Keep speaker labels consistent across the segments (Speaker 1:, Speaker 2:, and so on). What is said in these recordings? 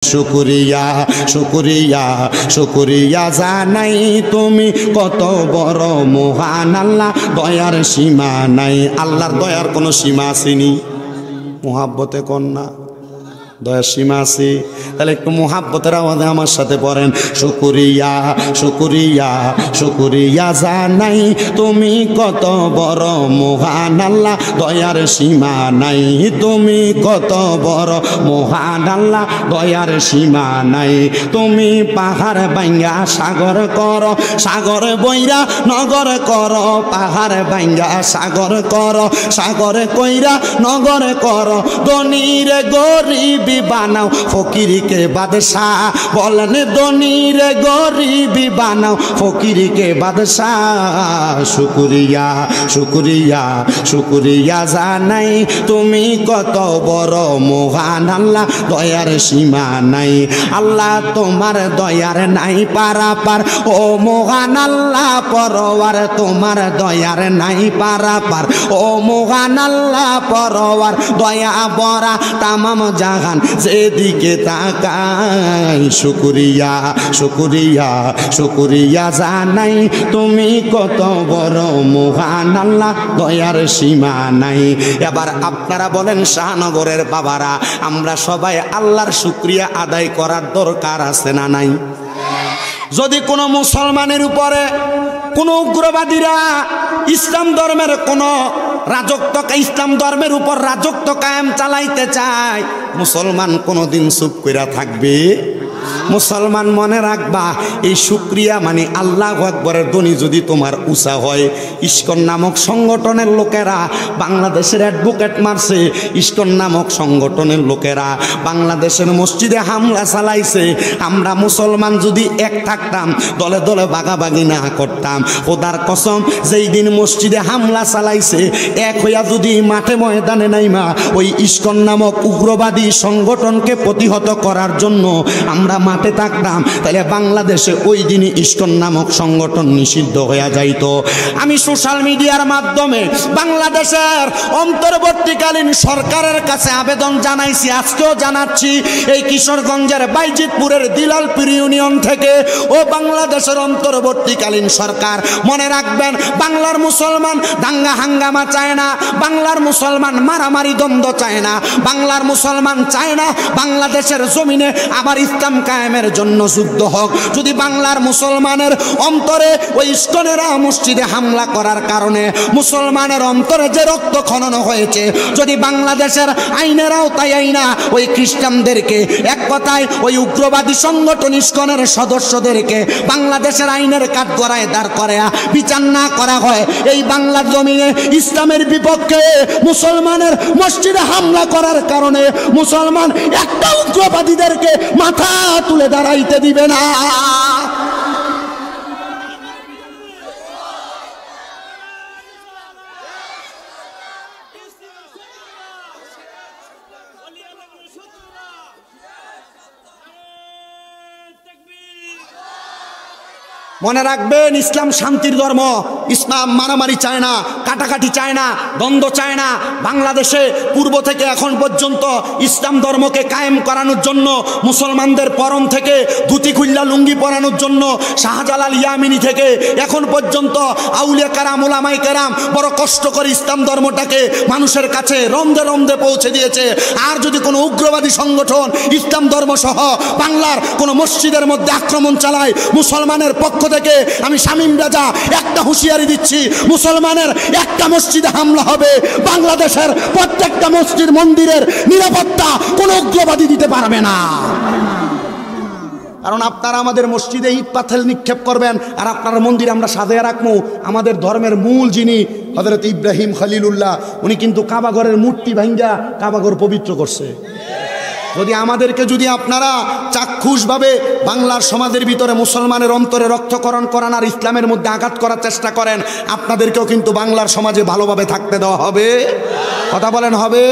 Speaker 1: শুকরিয়া শুকরিয়া শুকরিয়া জানাই তুমি কত বড় মহান আল্লাহ, দয়ার সীমা নাই। আল্লাহর দয়ার কোনো সীমা আসেনি? মুহাব্বতে কন্যা দয়ার সীমা আছে? তাহলে একটু মুহাব্বতের আওয়াজে আমার সাথে পড়েন, শুকরিয়া শুকরিয়া শুকরিয়া জানাই তুমি কত বড় মহান আল্লাহ, দয়ার সীমা নাই। তুমি কত বড় মহান আল্লাহ, দয়ার সীমা নাই। তুমি পাহাড় ভাঙ্গা সাগর কর, সাগর বইরা নগর কর। পাহাড় ভাঙ্গা সাগর কর, সাগর কইরা নগর কর। ধনীর গরিব বানাও, ফকিরকে বাদশাহ। বলেন ধনীর গরিবি বানাও, ফকিরকে বাদশাহ। শুকরিয়া শুকরিয়া শুকরিয়া জানাই তুমি কত বড় মহান আল্লাহ, দয়ার সীমা নাই। আল্লাহ তোমার দয়ার নাই পারাপার, ও মহান আল্লাহ পরওয়ার। তোমার দয়ার নাই পারাপার, ও মহান আল্লাহ পরওয়ার। দয়া বরা তামাম জাহান যেদিকে তাকাই। শুকরিয়া শুকরিয়া শুকরিয়া জানাই তুমি কত বড় মহান আল্লাহ, দয়ার সীমা নাই। এবার আপনারা বলেন শাহনগরের বাবারা, আমরা সবাই আল্লাহর শুকরিয়া আদায় করার দরকার আছে না নাই? যদি কোনো মুসলমানের উপরে কোনো উগ্রবাদীরা ইসলাম ধর্মের কোনো রাজত্ব, ইসলাম ধর্মের উপর রাজত্ব কায়েম চালাইতে চায়, মুসলমান কোনোদিন চুপ কইরা থাকবে? মুসলমান মনে রাখবা, এই শুকরিয়া মানে আল্লাহু আকবরের ধ্বনি যদি তোমার উঁচা হয়। ইস্কন নামক সংগঠনের লোকেরা বাংলাদেশের অ্যাডভোকেট মারছে, ইস্কন নামক সংগঠনের লোকেরা বাংলাদেশের মসজিদে হামলা চালাইছে। আমরা মুসলমান যদি এক থাকতাম, দলে দলে ভাগাভাগি না করতাম, খোদার কসম যেই দিন মসজিদে হামলা চালাইছে, এক হইয়া যদি মাঠে ময়দানে নাইমা ওই ইস্কন নামক উগ্রবাদী সংগঠনকে প্রতিহত করার জন্য আমরা মাঠে থাকতাম, তাহলে বাংলাদেশে ওই দিনই ইস্কন নামক সংগঠন নিষিদ্ধ হয়ে যাইত। আমি সোশ্যাল মিডিয়ার মাধ্যমে বাংলাদেশের অন্তর্বর্তীকালীন সরকারের কাছে আবেদন জানাইছি, আজকেও জানাচ্ছি। এই কিশোরগঞ্জের বাইজিতপুরের দিলালপুর ইউনিয়ন থেকে, ও বাংলাদেশের অন্তর্বর্তীকালীন সরকার, মনে রাখবেন বাংলার মুসলমান দাঙ্গা হাঙ্গামা চায় না, বাংলার মুসলমান মারামারি দ্বন্দ্ব চায় না, বাংলার মুসলমান চায় না বাংলাদেশের জমিনে আবার ইসলাম কায়েমের জন্য যুদ্ধ হোক। যদি বাংলার মুসলমানের অন্তরে ওই ইস্কনেরা মসজিদে হামলা করার কারণে মুসলমানের অন্তরে যে রক্ত খনন হয়েছে, যদি বাংলাদেশের আইনেরাও তাই আইনা ওই খ্রিস্টানদেরকে, এক কথায় ওই উগ্রবাদী সংগঠন ইস্কনের সদস্যদেরকে বাংলাদেশের আইনের কাঠগড়ায় দাঁড় করায়া বিচার না করা হয়, এই বাংলার জমিনে ইসলামের বিপক্ষে মুসলমানের মসজিদে হামলা করার কারণে মুসলমান একটা উগ্রবাদীদেরকে মাথা তুলে দাঁড়াইতে দিবে না। মনে রাখবেন, ইসলাম শান্তির ধর্ম। ইসলাম মারামারি চায় না, কাটাকাটি চায় না, দ্বন্দ্ব চায় না। বাংলাদেশে পূর্ব থেকে এখন পর্যন্ত ইসলাম ধর্মকে কায়েম করানোর জন্য, মুসলমানদের পরন থেকে ধুতি খুল্লা লুঙ্গি পরানোর জন্য শাহজালাল ইয়ামিনী থেকে এখন পর্যন্ত আউলিয়া কারাম ওলামাই কেরাম বড় কষ্ট করে ইসলাম ধর্মটাকে মানুষের কাছে রন্ধে রন্ধে পৌঁছে দিয়েছে। আর যদি কোনো উগ্রবাদী সংগঠন ইসলাম ধর্ম সহ বাংলার কোনো মসজিদের মধ্যে আক্রমণ চালায়, মুসলমানের পক্ষ থেকে আমি শামীম রাজা একটা হুঁশিয়ারি দিচ্ছি, মুসলমানের একটা মসজিদে হামলা হবে, বাংলাদেশের প্রত্যেকটা মসজিদ মন্দিরের নিরাপত্তা কোনো উগ্রবাদী দিতে পারবে না। কারণ আপনারা আমাদের মসজিদে ইট পাথর নিক্ষেপ করবেন, আর আপনার মন্দির আমরা সাজিয়ে রাখবো। আমাদের ধর্মের মূল যিনি হযরত ইব্রাহিম খলিলুল্লাহ, উনি কিন্তু কাবাঘরের মূর্তি ভাঙ্গা কাবাঘর পবিত্র করছে। যদি আমাদেরকে যদি আপনারা চাক্ষুষভাবে বাংলার সমাজের ভিতরে মুসলমানের অন্তরে রক্তকরণ করান আর ইসলামের মধ্যে আঘাত করার চেষ্টা করেন, আপনাদেরকেও কিন্তু বাংলার সমাজে ভালোভাবে থাকতে দেওয়া হবে। কথা বলেন হবে?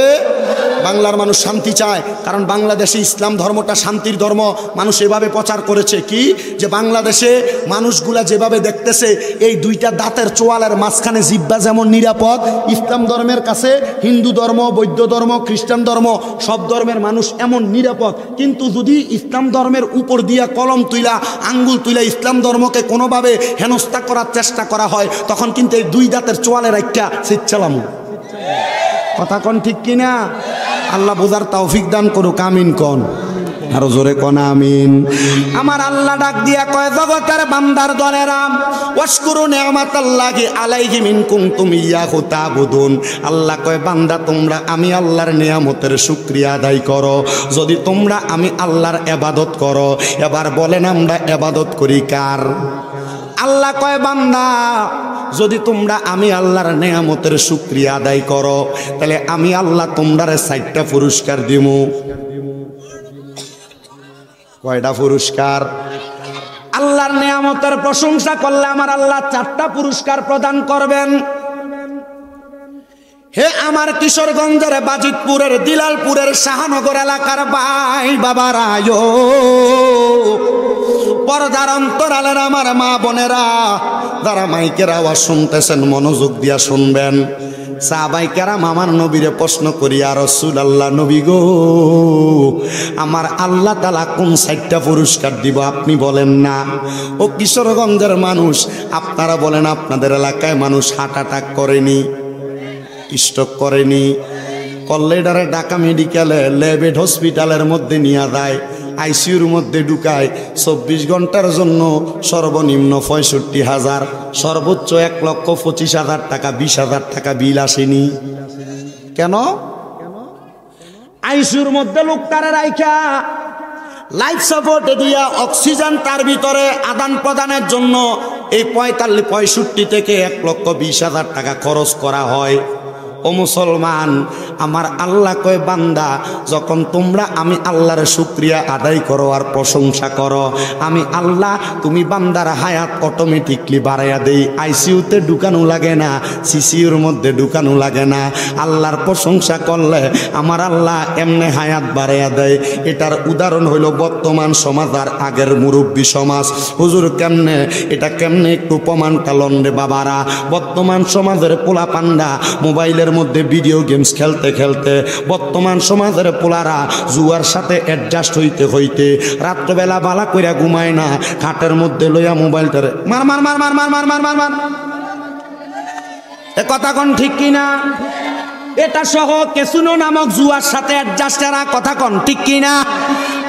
Speaker 1: বাংলার মানুষ শান্তি চায়, কারণ বাংলাদেশে ইসলাম ধর্মটা শান্তির ধর্ম। মানুষ এভাবে প্রচার করেছে কি, যে বাংলাদেশে মানুষগুলা যেভাবে দেখতেছে এই দুইটা দাঁতের চোয়ালের মাঝখানে জিহ্বা যেমন নিরাপদ, ইসলাম ধর্মের কাছে হিন্দু ধর্ম, বৌদ্ধ ধর্ম, খ্রিস্টান ধর্ম সব ধর্মের মানুষ এমন নিরাপদ। কিন্তু যদি ইসলাম ধর্মের উপর দিয়া কলম তুইলা, আঙ্গুল তুইলা ইসলাম ধর্মকে কোনোভাবে হেনস্থা করার চেষ্টা করা হয়, তখন কিন্তু এই দুই দাঁতের চোয়ালের একটা সিচ্ছালাম। কথা কন ঠিক কিনা? আল্লাহ বোঝার তৌফিক দান করুক, আমিন কন, আরো জোরে কন আমিন। আমার আল্লাহ ডাক দিয়া কয়, জগতের বান্দার দলেরাম ওয়াশকুরু নি'মাতাল্লাহি আলাইহি মিন কুনতুম ইয়াহু তা'বুদুন। আল্লাহ কয়, বান্দা তোমরা আমি আল্লাহর নিয়ামতের শুকরিয়া আদায় করো যদি তোমরা আমি আল্লাহর ইবাদত করো। এবার বলেন আমরা ইবাদত করি কার? আল্লাহ কয়, বান্দা যদি তোমরা আমি আল্লাহর নিয়ামতের শুকরিয়া আদায় করো, তাহলে আমি আল্লাহ তোমরারে 4টা পুরস্কার দিমু। কয়টা পুরস্কার? আল্লাহর নিয়ামতের প্রশংসা করলে আমার আল্লাহ 4টা পুরস্কার প্রদান করবেন। হে আমার কিশোরগঞ্জের বাজিতপুরের দিলালপুরের শাহনগর এলাকার ভাই বাবারা, পর্দার অন্তরালের আমার মা বোনেরা, যারা মাইকের আওয়াজ শুনতেছেন মনোযোগ দিয়া শুনবেন। সাহাবায়ে কেরাম আমার নবীরে প্রশ্ন করি, ইয়া রাসূলুল্লাহ, নবী গো, আমার আল্লাহ তাআলা কোন 4টা পুরস্কার দিব আপনি বলেন না। ও কিশোরগঞ্জের মানুষ, আপনারা বলেন আপনাদের এলাকায় মানুষ হার্ট অ্যাটাক করেনি, স্ট্রোক করেনি, কল্লেডারে ঢাকা মেডিকেলে লেবেড হসপিটালের মধ্যে নিয়ে যায়, আইসিইউর মধ্যে ঢুকায়, 24 ঘন্টার জন্য সর্বনিম্ন 65,000, সর্বোচ্চ 1,25,000 টাকা, 20,000 টাকা বিল আসেনি কেন? আইসিইউর মধ্যে লোকটারে রাইখা লাইফ সাপোর্টে দিয়া অক্সিজেন তার ভিতরে আদান প্রদানের জন্য এই 65 থেকে 1,20,000 টাকা খরচ করা হয়। ও মুসলমান, আমার আল্লাহ কয়, বান্দা যখন তোমরা আমি আল্লাহর শুকরিয়া আদায় করো আর প্রশংসা করো, আমি আল্লাহ তুমি বান্দার হায়াত অটোমেটিকলি বাড়াইয়া দেই। আইসিইউতে ঢুকানো লাগে না, সিসিইউর মধ্যে ঢুকানো লাগে না। আল্লাহর প্রশংসা করলে আমার আল্লাহ এমনি হায়াত বাড়াইয়া দেয়। এটার উদাহরণ হইল বর্তমান সমাজ আর আগের মুরব্বী সমাজ। হুজুর কেমনে? এটা কেমনে একটু প্রমাণটা লন রে বাবারা। বর্তমান সমাজের পোলা পান্ডা মোবাইলের মধ্যে ভিডিও গেমস খেলতে খেলতে, বর্তমান সমাজের পোলারা জুয়ার সাথে অ্যাডজাস্ট হইতে হইতে রাত্রবেলা বালা কইরা ঘুমায় না, খাটের মধ্যে লইয়া মোবাইলটারে মার মার মার মার মার মার মার মার মার। এ কথা কোন ঠিক কিনা? এটা সহ ক্যাসিনো নামক জুয়ার সাথে অ্যাডজাস্ট এরা, কথা কোন ঠিক কিনা?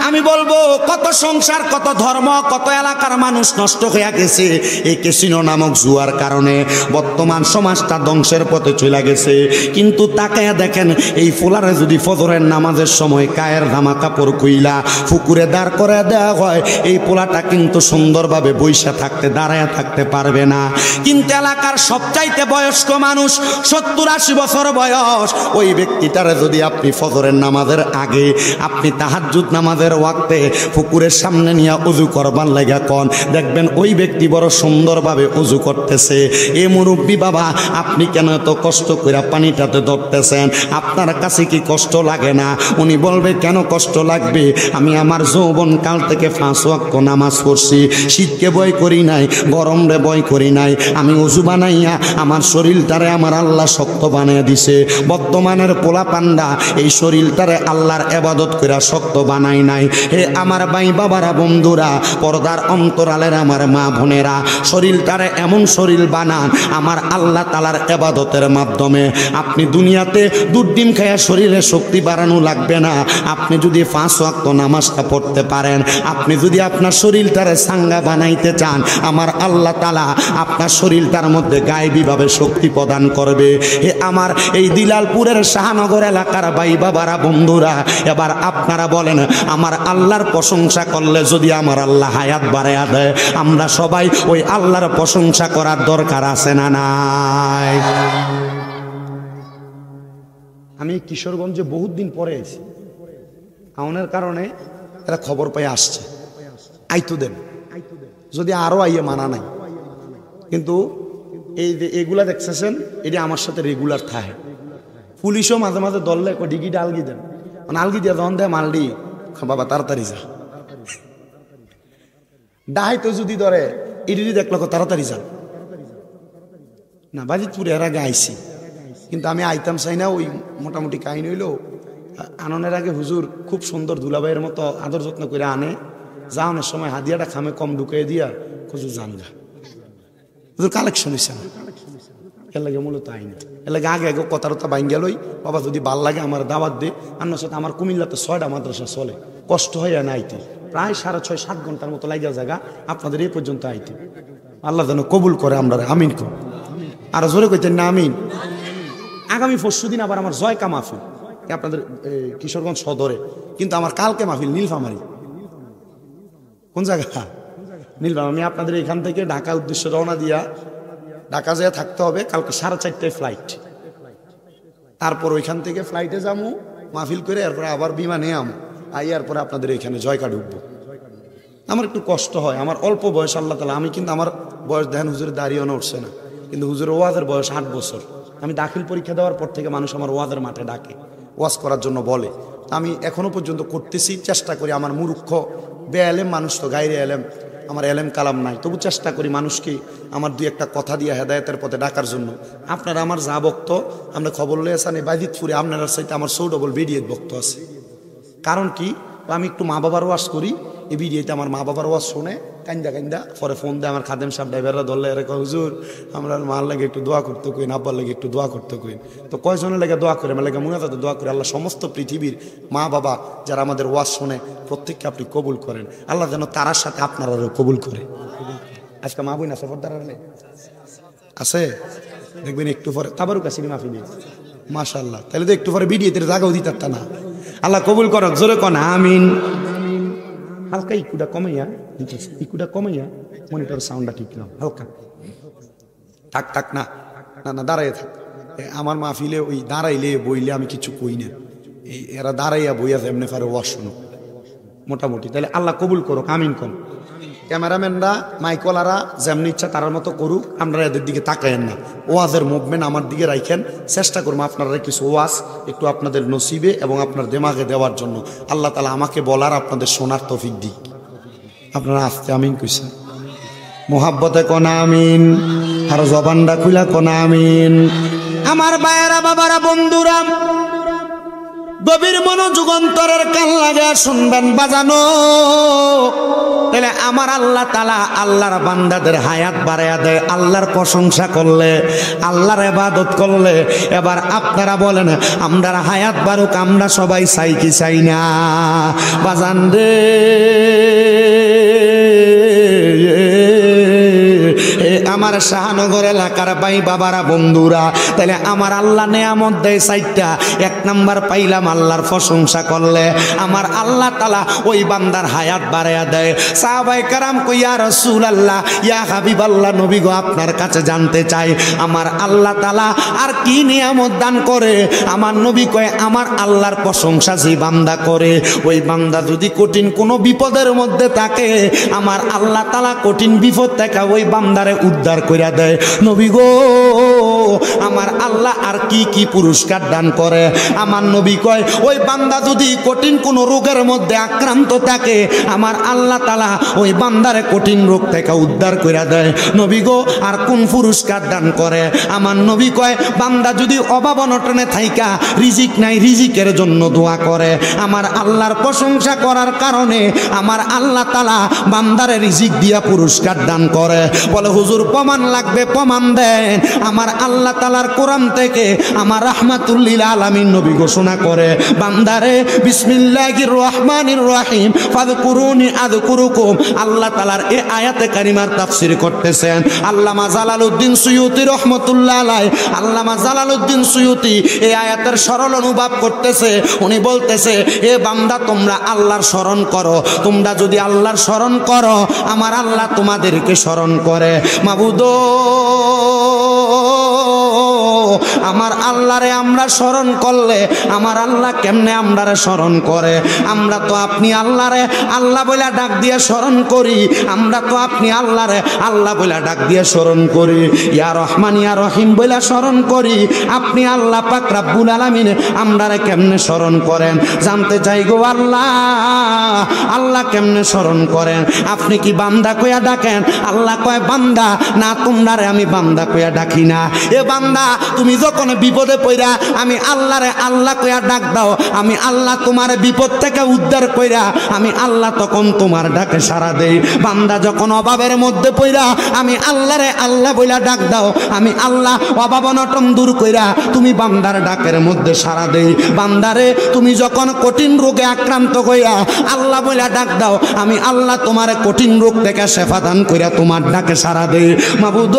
Speaker 1: আমি বলবো কত সংসার, কত ধর্ম, কত এলাকার মানুষ নষ্ট হয়ে গেছে এই ক্যাসিনো নামক জুয়ার কারণে। বর্তমান সমাজটা ধ্বংসের পথে চলে গেছে। কিন্তু তাকায়া দেখেন, এই ফোলারে যদি ফজরের নামাজের সময় কায়ের জামা কাপড় কইলা পুকুরে দাঁড় করে দেওয়া হয়, এই পোলাটা কিন্তু সুন্দরভাবে বইসা থাকতে, দাঁড়ায়া থাকতে পারবে না। কিন্তু এলাকার সবচাইতে বয়স্ক মানুষ, 70-80 বছর বয়স, ওই ব্যক্তিটারে যদি আপনি ফজরের নামাজের আগে আপনি তাহাজ্জুদ নামাজের ওয়াক্তে পুকুরের সামনে নিয়ে ওযু করবার লাগা কোন, দেখবেন ওই ব্যক্তি বড় সুন্দরভাবে ওযু করতেছে। এ মুরব্বী বাবা, আপনি কেন এত কষ্ট করে পানিটাতে ধরতেছেন? আপনার কাছে কি কষ্ট লাগে না? উনি বলবে, কেন কষ্ট লাগবে? আমি আমার যৌবন কাল থেকে 5 ওয়াক্ত নামাজ পড়ছি, শীতকে ভয় করি নাই, গরমরে ভয় করি নাই। আমি ওযু বানাইয়া আমার শরীরটারে আমার আল্লাহ শক্ত বানিয়ে দিছে। বর্তমানের পোলা পান্ডা এই শরীরটারে আল্লাহর ইবাদত করে শক্ত বানাই নাই। হে আমার ভাই বাবারা, বন্ধুরা, পর্দার অন্তরালের আমার মা বোনেরা, শরীরটারে এমন শরীর বানান আমার আল্লাহ তাআলার ইবাদতের মাধ্যমে। আপনি দুনিয়াতে দুধ ডিম খাইয়া শরীরে শক্তি বাড়ানো লাগবে না। আপনি যদি 5 ওয়াক্ত নামাজটা পড়তে পারেন, আপনি যদি আপনার শরীরটারে সাঙ্গা বানাইতে চান, আমার আল্লাহ তাআলা আপনার শরীরটার মধ্যে গায়েবীভাবে শক্তি প্রদান করবে। হে আমার এই দিলালপুরের শাহনগর এলাকার ভাই বাবারা, বন্ধুরা, এবার আপনারা বলেন, আমার আল্লাহর প্রশংসা করলে যদি আমার আল্লাহ হায়াত বাড়াইয়া দেয়, আমরা সবাই ওই আল্লাহর প্রশংসা করার দরকার আছে না নাই? আমি কিশোরগঞ্জে বহুত দিন পরে আইছি, আউনের কারণে এরা খবর পেয়ে আসছে, আইতো দেন, যদি আরো আইয়ে মানা নাই। কিন্তু এই যে এগুলা দেখতেছেন, এটি আমার সাথে রেগুলার থাকে। পুলিশও মাঝে মাঝে দললে ডিগিটা আলগি দেন, মানে আলগি দিয়ে যখন দেয় মালডি বাবা তাড়াতাড়ি যা। ডাহাই তো যদি ধরে ইডি দেখলো তাড়াতাড়ি যা না। বাজিতপুরে এর আগে আইসি, কিন্তু আমি আইতাম চাই না। ওই মোটামুটি কাহিনী হইলো আননের আগে হুজুর খুব সুন্দর দুলাভাইয়ের মতো আদর যত্ন করে আনে, যাওয়ানোর সময় হাদিয়াটা খামে কম ঢুকিয়ে দিয়া হুজুর জান গা। হুজুর কালেকশন হয়েছে না, এর লাগে মূলত আইনি। এর লাগে আগে আগে কথা বাইন গেলই বাবা যদি ভাল লাগে আমার দাওয়াত দে। আন্নার সাথে আমার কুমিল্লাতে 6টা মাদ্রাসা চলে, কষ্ট হয়ে না আইতে প্রায় 6.5-7 ঘন্টার মতো লাগিয়া জায়গা আপনাদের এই পর্যন্ত আইতে। আল্লাহ যেন কবুল করে আমরা, আমিন কর। আর জোরে কইতেন না আমিন। আগামী পরশুদিন আবার আমার জয়কা মাহফিল আপনাদের কিশোরগঞ্জ সদরে, কিন্তু আমার কালকে মাহফিল নীলফামারী। কোন জায়গা? নীলফামারী। আমি আপনাদের এখান থেকে ঢাকা উদ্দেশ্যে রওনা দিয়া ঢাকা যেয়ে থাকতে হবে কালকে 4:30টায় ফ্লাইট। তারপর ওইখান থেকে ফ্লাইটে যাবো মাহফিল করে, এরপরে আবার বিমানে আমো আইয়ার পরে আপনাদের এখানে জয়কা ঢুকবো। আমার একটু কষ্ট হয়, আমার অল্প বয়স আল্লাহ তাআলা। আমি কিন্তু আমার বয়স দেখেন হুজুরের দাঁড়িয়েও উঠছে না, কিন্তু হুজুরের ওয়াজের বয়স 8 বছর। আমি দাখিল পরীক্ষা দেওয়ার পর থেকে মানুষ আমার ওয়াজের মাঠে ডাকে, ওয়াজ করার জন্য বলে। আমি এখনো পর্যন্ত করতেছি, চেষ্টা করি। আমার মূর্খ বেআলেম মানুষ তো, গায়রে এলেম, আমার এলেম কালাম নাই, তবু চেষ্টা করি মানুষকে আমার 2-1টা কথা দিয়ে হেদায়েতের পথে ডাকার জন্য। আপনারা আমার যা বক্ত আমরা খবর লয়েছেন এই বাইজিতপুরে, আপনারা সাথে আমার 100 ডবল বিডিএর বক্ত আছে। কারণ কি, আমি একটু মা বাবার ওয়াজ করি, এই বিডিএতে আমার মা বাবার ওয়াজ শোনে কান্দা কান্দা, পরে ফোন দেয় আমার খাদেম সাহেব ড্রাইভাররা ধরলে, এর হুজুর আমরা মার লাগে একটু দোয়া করতে কইন, আব্বার লাগে একটু দোয়া করতে কইন। তো কয়জনের লাগে দোয়া করে? আমার লাগে মুনাজাতে দোয়া করে। আল্লাহ সমস্ত পৃথিবীর মা বাবা যারা আমাদের ওয়াজ শোনে প্রত্যেককে আপনি কবুল করেন। আল্লাহ যেন তারার সাথে আপনারাও কবুল করে। আজকে মা বোন আছে পর্দার আছে, দেখবেন একটু পরে তাবারুক আছে মাফি দিয়ে মাশাআল্লাহ। তাহলে তো একটু পরে বিডিএতে জাগাও দিতে না। আল্লাহ কবুল করক, জোরে কোন আমিন। হালকা ইকুটা কমাইয়া, ইকুটা কমাইয়া মনিটর সাউন্ডটা ঠিক না, হালকা থাক থাক না না না দাঁড়াইয়া থাক। আমার মাহফিলে ওই দাঁড়াইলে বইলে আমি কিছু কই না, এই এরা দাঁড়াইয়া বইয়া এমনি পারে ওয়াজ শুনো মোটামুটি। তাহলে আল্লাহ কবুল করুক, আমিন কোন। ক্যামেরাম্যানরা মাইকলারা যেমনি ইচ্ছা তার মতো করুক, আপনারা এদের দিকে তাকায়েন না। ওয়াজের মুভমেন্ট আমার দিকে রাখেন, চেষ্টা করবো আপনারা কিছু ওয়াজ একটু আপনাদের নসিবে এবং আপনার দেমাগে দেওয়ার জন্য। আল্লাহ তাআলা আমাকে বলার আপনাদের শোনার তৌফিক দিক। আপনারা আসতে আমিন কইছেন, মোহাব্বতে কোন আমিন, আর জবানটা খুলা কোন আমিন। আমার ভাইয়েরা, বাবারা, বন্ধুরা, গভীর মনোযোগ অন্তরের কান লাগা শুনবেন বাজানো। তাহলে আমার আল্লাহ তাআলা আল্লাহর বান্দাদের হায়াত বাড়ায়া দেয়। আল্লাহর প্রশংসা করলে, আল্লাহর ইবাদত করলে, এবার আপনারা বলেন আমরা হায়াত বাড়ুক আমরা সবাই চাই কি চাই না? বাজান রে, আমার শাহনগর এলাকার ভাই বাবারা, বন্ধুরা, তাহলে আমার আল্লাহ নেয়ামত দেয় 4টা। 1 নাম্বার পাইলাম আল্লাহর প্রশংসা করলে আমার আল্লাহ তাআলা ওই বান্দার হায়াত বাড়ায়া দেয়। সাহাবায়ে কেরাম কই, ইয়া রাসূলুল্লাহ, ইয়া হাবিবাল্লাহ, নবী গো আপনার কাছে জানতে চাই আমার আল্লাহ তাআলা আর কি নিয়ামত দান করে? আমার নবী কয়, আমার আল্লাহর প্রশংসা যে বান্দা করে, ওই বান্দা যদি কঠিন কোনো বিপদের মধ্যে থাকে, আমার আল্লাহ তাআলা কঠিন বিপদ থেকে ওই বান্দারে উদ্ধার কইরা দেয়। নবী গো, আমার আল্লাহ আর কি কি পুরস্কার দান করে? আমার নবী কয়, ওই বান্দা যদি কঠিন কোনো রোগের মধ্যে আক্রান্ত থাকে, আমার আল্লাহ তাআলা ওই বান্দারে কঠিন রোগ থেকে উদ্ধার কইরা দেয়। নবী গো, আর কোন পুরস্কার দান করে? আমার নবী কয়, বান্দা যদি অভাব অনটনে থাইকা রিজিক নাই, রিজিকের জন্য দোয়া করে, আমার আল্লাহর প্রশংসা করার কারণে আমার আল্লাহ তাআলা বান্দারে রিজিক দিয়া পুরস্কার দান করে। বলে হুজুর প্রমাণ লাগবে, প্রমাণ দেন। আমার আল্লাহ তাআলার কোরআন থেকে আমার রাহমাতুল লিল আলামিন নবী ঘোষণা করে, বান্দারে বিসমিল্লাহির রহমানির রহিম ফাযকুরুনি আযকুরুকুম। আল্লাহ তাআলার এই আয়াতে কারিমার তাফসীর করতেছেন আল্লামা জালালউদ্দিন সুয়ুতী রাহমাতুল্লাহ আলাইহি। আল্লামা জালালউদ্দিন সুয়ুতী এই আয়াতের সরল অনুবাদ করতেছে। উনি বলতেছে, এ বান্দা তোমরা আল্লাহর স্মরণ করো, তোমরা যদি আল্লাহর স্মরণ করো, আমার আল্লাহ তোমাদেরকে স্মরণ করে। মাবুদ আমার আল্লাহরে আমরা স্মরণ করলে আমার আল্লাহ কেমনে আমরারে স্মরণ করে? আমরা তো আপনি আল্লাহরে আল্লাহ বলে ডাক দিয়ে স্মরণ করি, আমরা তো আপনি আল্লাহরে আল্লাহ বলে ডাক দিয়ে স্মরণ করি, ইয়া রহমান ইয়া রহিম বলে স্মরণ করি। আপনি আল্লাহ পাক রব্বুল আলামিন আমরারে কেমনে স্মরণ করেন? জানতে চাই গো আল্লাহ, আল্লাহ কেমনে স্মরণ করেন? আপনি কি বান্দা কইয়া ডাকেন? আল্লাহ কয় বান্দা না, তোমরারে আমি বান্দা কইয়া ডাকি না। এ বান্দা, তুমি যখন বিপদে পড়া আমি আল্লাহরে আল্লাহ কইয়া ডাক দাও, আমি আল্লাহ তোমার বিপদ থেকে উদ্ধার কইরা আমি আল্লাহ তখন তোমার ডাকে সাড়া দেই। বান্দা যখন অভাবের মধ্যে পড়া আমি আল্লাহরে আল্লাহ বইলা ডাক দাও, আমি আল্লাহ অভাব অনটন দূর কইরা তুমি বান্দার ডাকের মধ্যে সাড়া দেই। বান্দারে তুমি যখন কঠিন রোগে আক্রান্ত হইয়া আল্লাহ বইলা ডাক দাও, আমি আল্লাহ তোমার কঠিন রোগ থেকে শেফা দান কইরা তোমার ডাকে সাড়া দেই। মাবুদ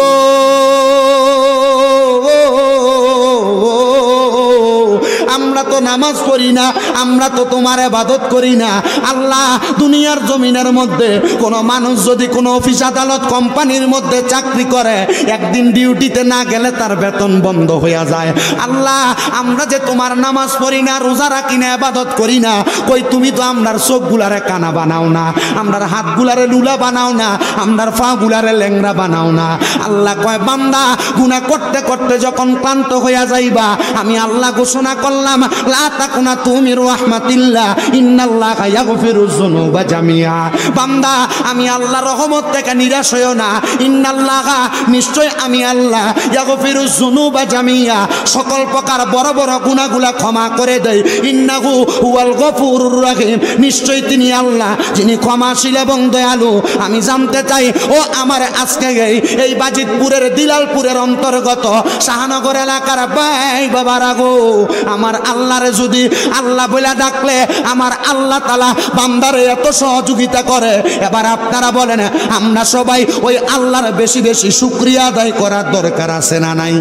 Speaker 1: আমরা তো নামাজ পড়ি না, আমরা তো তোমার ইবাদত করি না। আল্লাহ, দুনিয়ার জমিনের মধ্যে কোনো মানুষ যদি কোনো অফিস আদালত কোম্পানির মধ্যে চাকরি করে, একদিন ডিউটিতে না গেলে তার বেতন বন্ধ হয়ে যায়। আল্লাহ, আমরা যে তোমার নামাজ পড়ি না, রোজা রাখি না, ইবাদত করি না, কই তুমি তো আমরার চোখগুলারে কানা বানাও না, আমরার হাতগুলারে লুলা বানাও না, আমরার পা গুলারে ল্যাংরা বানাও না। আল্লাহ কয় বান্দা, গুনাহ করতে করতে যখন ক্লান্ত হইয়া যাইবা, আমি আল্লাহ ঘোষণা করলাম লা তাকুনাতু মির রাহমাতিল্লাহ ইন্নাল্লাহা ইয়াগফিরুয যুনুবা জামিআ। বান্দা, আমি আল্লাহর রহমত থেকে নিরাশ হইও না। ইন্নাল্লাহা, নিশ্চয় আমি আল্লাহ, ইয়াগফিরুয যুনুবা জামিআ, সকল প্রকার বড় বড় গুনাহগুলা ক্ষমা করে দেয়। ইন্নাহু হুয়াল গফুরুর রহিম, নিশ্চয় তিনি আল্লাহ যিনি ক্ষমাশীল এবং দয়ালু। আমি জানতে চাই ও আমার আজকে এই বাজিতপুরের দিলালপুরের অন্তর্গত শাহনগর এলাকার ভাই বাবারা গো, আমার আল্লাহরে যদি আল্লাহ বলে ডাকলে আমার আল্লাহ তাআলা বান্দারে এত সহযোগিতা করে, এবার আপনারা বলেন আমরা সবাই ওই আল্লাহর বেশি বেশি শুকরিয়া আদায় করার দরকার আছে না নাই?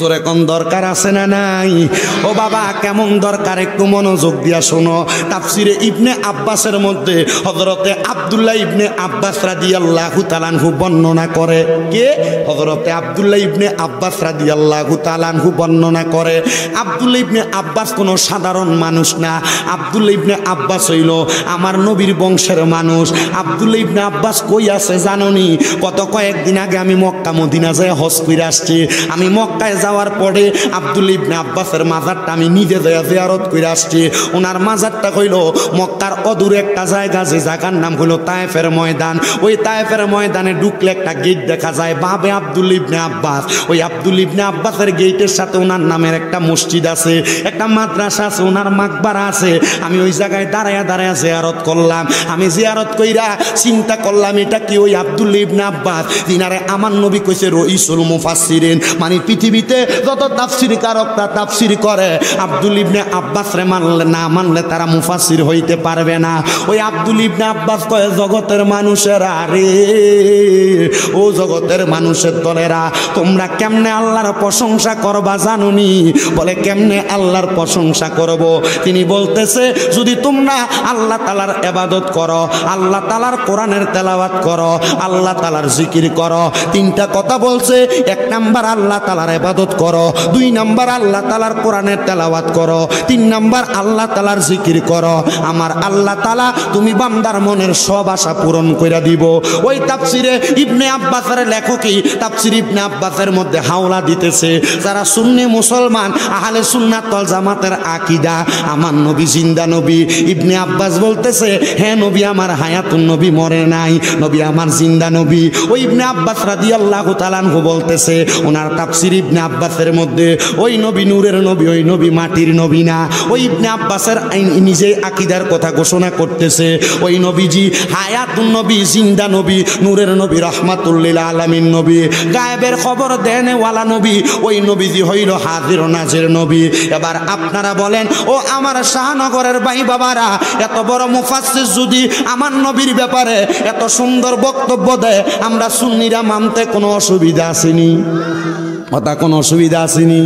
Speaker 1: জোরে কোন দরকার আছে না নাই? ও বাবা, কেমন দরকার একটু মনোযোগ দিয়া শোনো। তাফসিরে ইবনে আব্বাসের মধ্যে হযরতে আব্দুল্লাহ ইবনে আব্বাস রাদিয়াল্লাহু তাআলা আনহু বর্ণনা করে। কে? হযরতে আব্দুল্লাহ ইবনে আব্বাস রাদিয়াল্লাহু তাআলা আনহু বর্ণনা করে। আব্দুল্লাহ ইবনে আব্বাস কোনো সাধারণ মানুষ না। আব্দুল্লাহ ইবনে আব্বাস হইল আমার নবীর বংশের মানুষ। আব্দুল্লাহ ইবনে আব্বাস কই আছে জানোনি? কয়েকদিন আগে আমি মক্কা মদিনা যায় হজ করে আসছি। আমি মক্কায় যাওয়ার পরে আব্দুল্লাহ ইবনে আব্বাসের মাজারটা আমি নিজে যায় জিয়ারত করে আসছি। ওনার মাজারটা হইল মক্কার অদূরে একটা জায়গা, যে জায়গার নাম হলো তায়েফের ময়দান। ওই তায়েফের ময়দানে ঢুকলে একটা গেট দেখা যায়, বাবে আব্দুল্লাহ ইবনে আব্বাস। ওই আব্দুল্লাহ ইবনে আব্বাসের গেটের সাথে ওনার নামের একটা মসজিদ আছে, একটা মাদ্রাসা আছে, ওনার মাকবারা আছে। আমি ওই জায়গায় দাঁড়ায়া দাঁড়ায়া জিয়ারত করলাম। আমি জিয়ারত কইরা চিন্তা করলাম এটা কি ওই আব্দুল্লাহ ইবনে আব্বাস যিনারে আমার নবী কইছে রইসুল মুফাসসিরিন, মানে পৃথিবীতে যত তাফসীরকারকরা তাফসীর করে আব্দুল্লাহ ইবনে আব্বাস রে মানলে তারা মুফাসসির হইতে পারবে না। ওই আব্দুল্লাহ ইবনে আব্বাস কয় জগতের মানুষেরা রে, ও জগতের মানুষের দলেরা, তোমরা কেমনে আল্লাহর প্রশংসা করবা জানুনি? বলে কেমনে আল্লাহর প্রশংসা করব? তিনি বলতেছে যদি তোমরা আল্লাহ তাআলার ইবাদত করো, আল্লাহ তাআলার কোরআনের তেলাওয়াত করো, আল্লাহ তাআলার জিকির করো। তিনটা কথা বলছে। এক নাম্বার আল্লাহ তাআলার ইবাদত করো, দুই নাম্বার আল্লাহ তাআলার কোরআনের তেলাওয়াত করো, তিন নাম্বার আল্লাহ তাআলার জিকির করো। আমার আল্লাহ তাআলা তুমি বান্দার মনের সব আশা পূরণ কইরা দিব। ওই তাফসিরে ইবনে আব্বাসের লেখকই তাফসির ইবনে আব্বাসের মধ্যে হাওলা দিতেছে যারা সুন্নি মুসলমান, আহলে সুন্নাত ওয়াল জামাতের আকীদা, আমার নবী জিন্দা নবী। ইবনে আব্বাস বলতেছে হ্যাঁ নবী আমার হায়াতুন নবী মরে নাই, নবী আমার জিন্দা নবী। ওই ইবনে আব্বাস রাদিয়াল্লাহু তাআলা আনহু বলতেছে ওনার তাফসির ইবনে আব্বাসের মধ্যে ওই নবী নূরের নবী, ওই নবী মাটির নবী না। ওই ইবনে আব্বাসের নিজেই আকীদার কথা ঘোষণা করতেছে ওই নবীজি হায়াতুন নবী, জিন্দা নবী, নূরের নবী, রাহমাতুল লিল আলামিন নবী, গায়েবের খবর দেনে ওয়ালা নবী। ওই নবীজি হইল হাজির ও নাজির নবী। এবার আপনারা বলেন ও আমার শাহনগরের ভাই বাবারা, এত বড় মুফাসসির যদি আমার নবীর ব্যাপারে এত সুন্দর বক্তব্য দেয়, আমরা সুন্নিরা মানতে কোনো অসুবিধা আসেনি? কথা কোনো অসুবিধা আসেনি।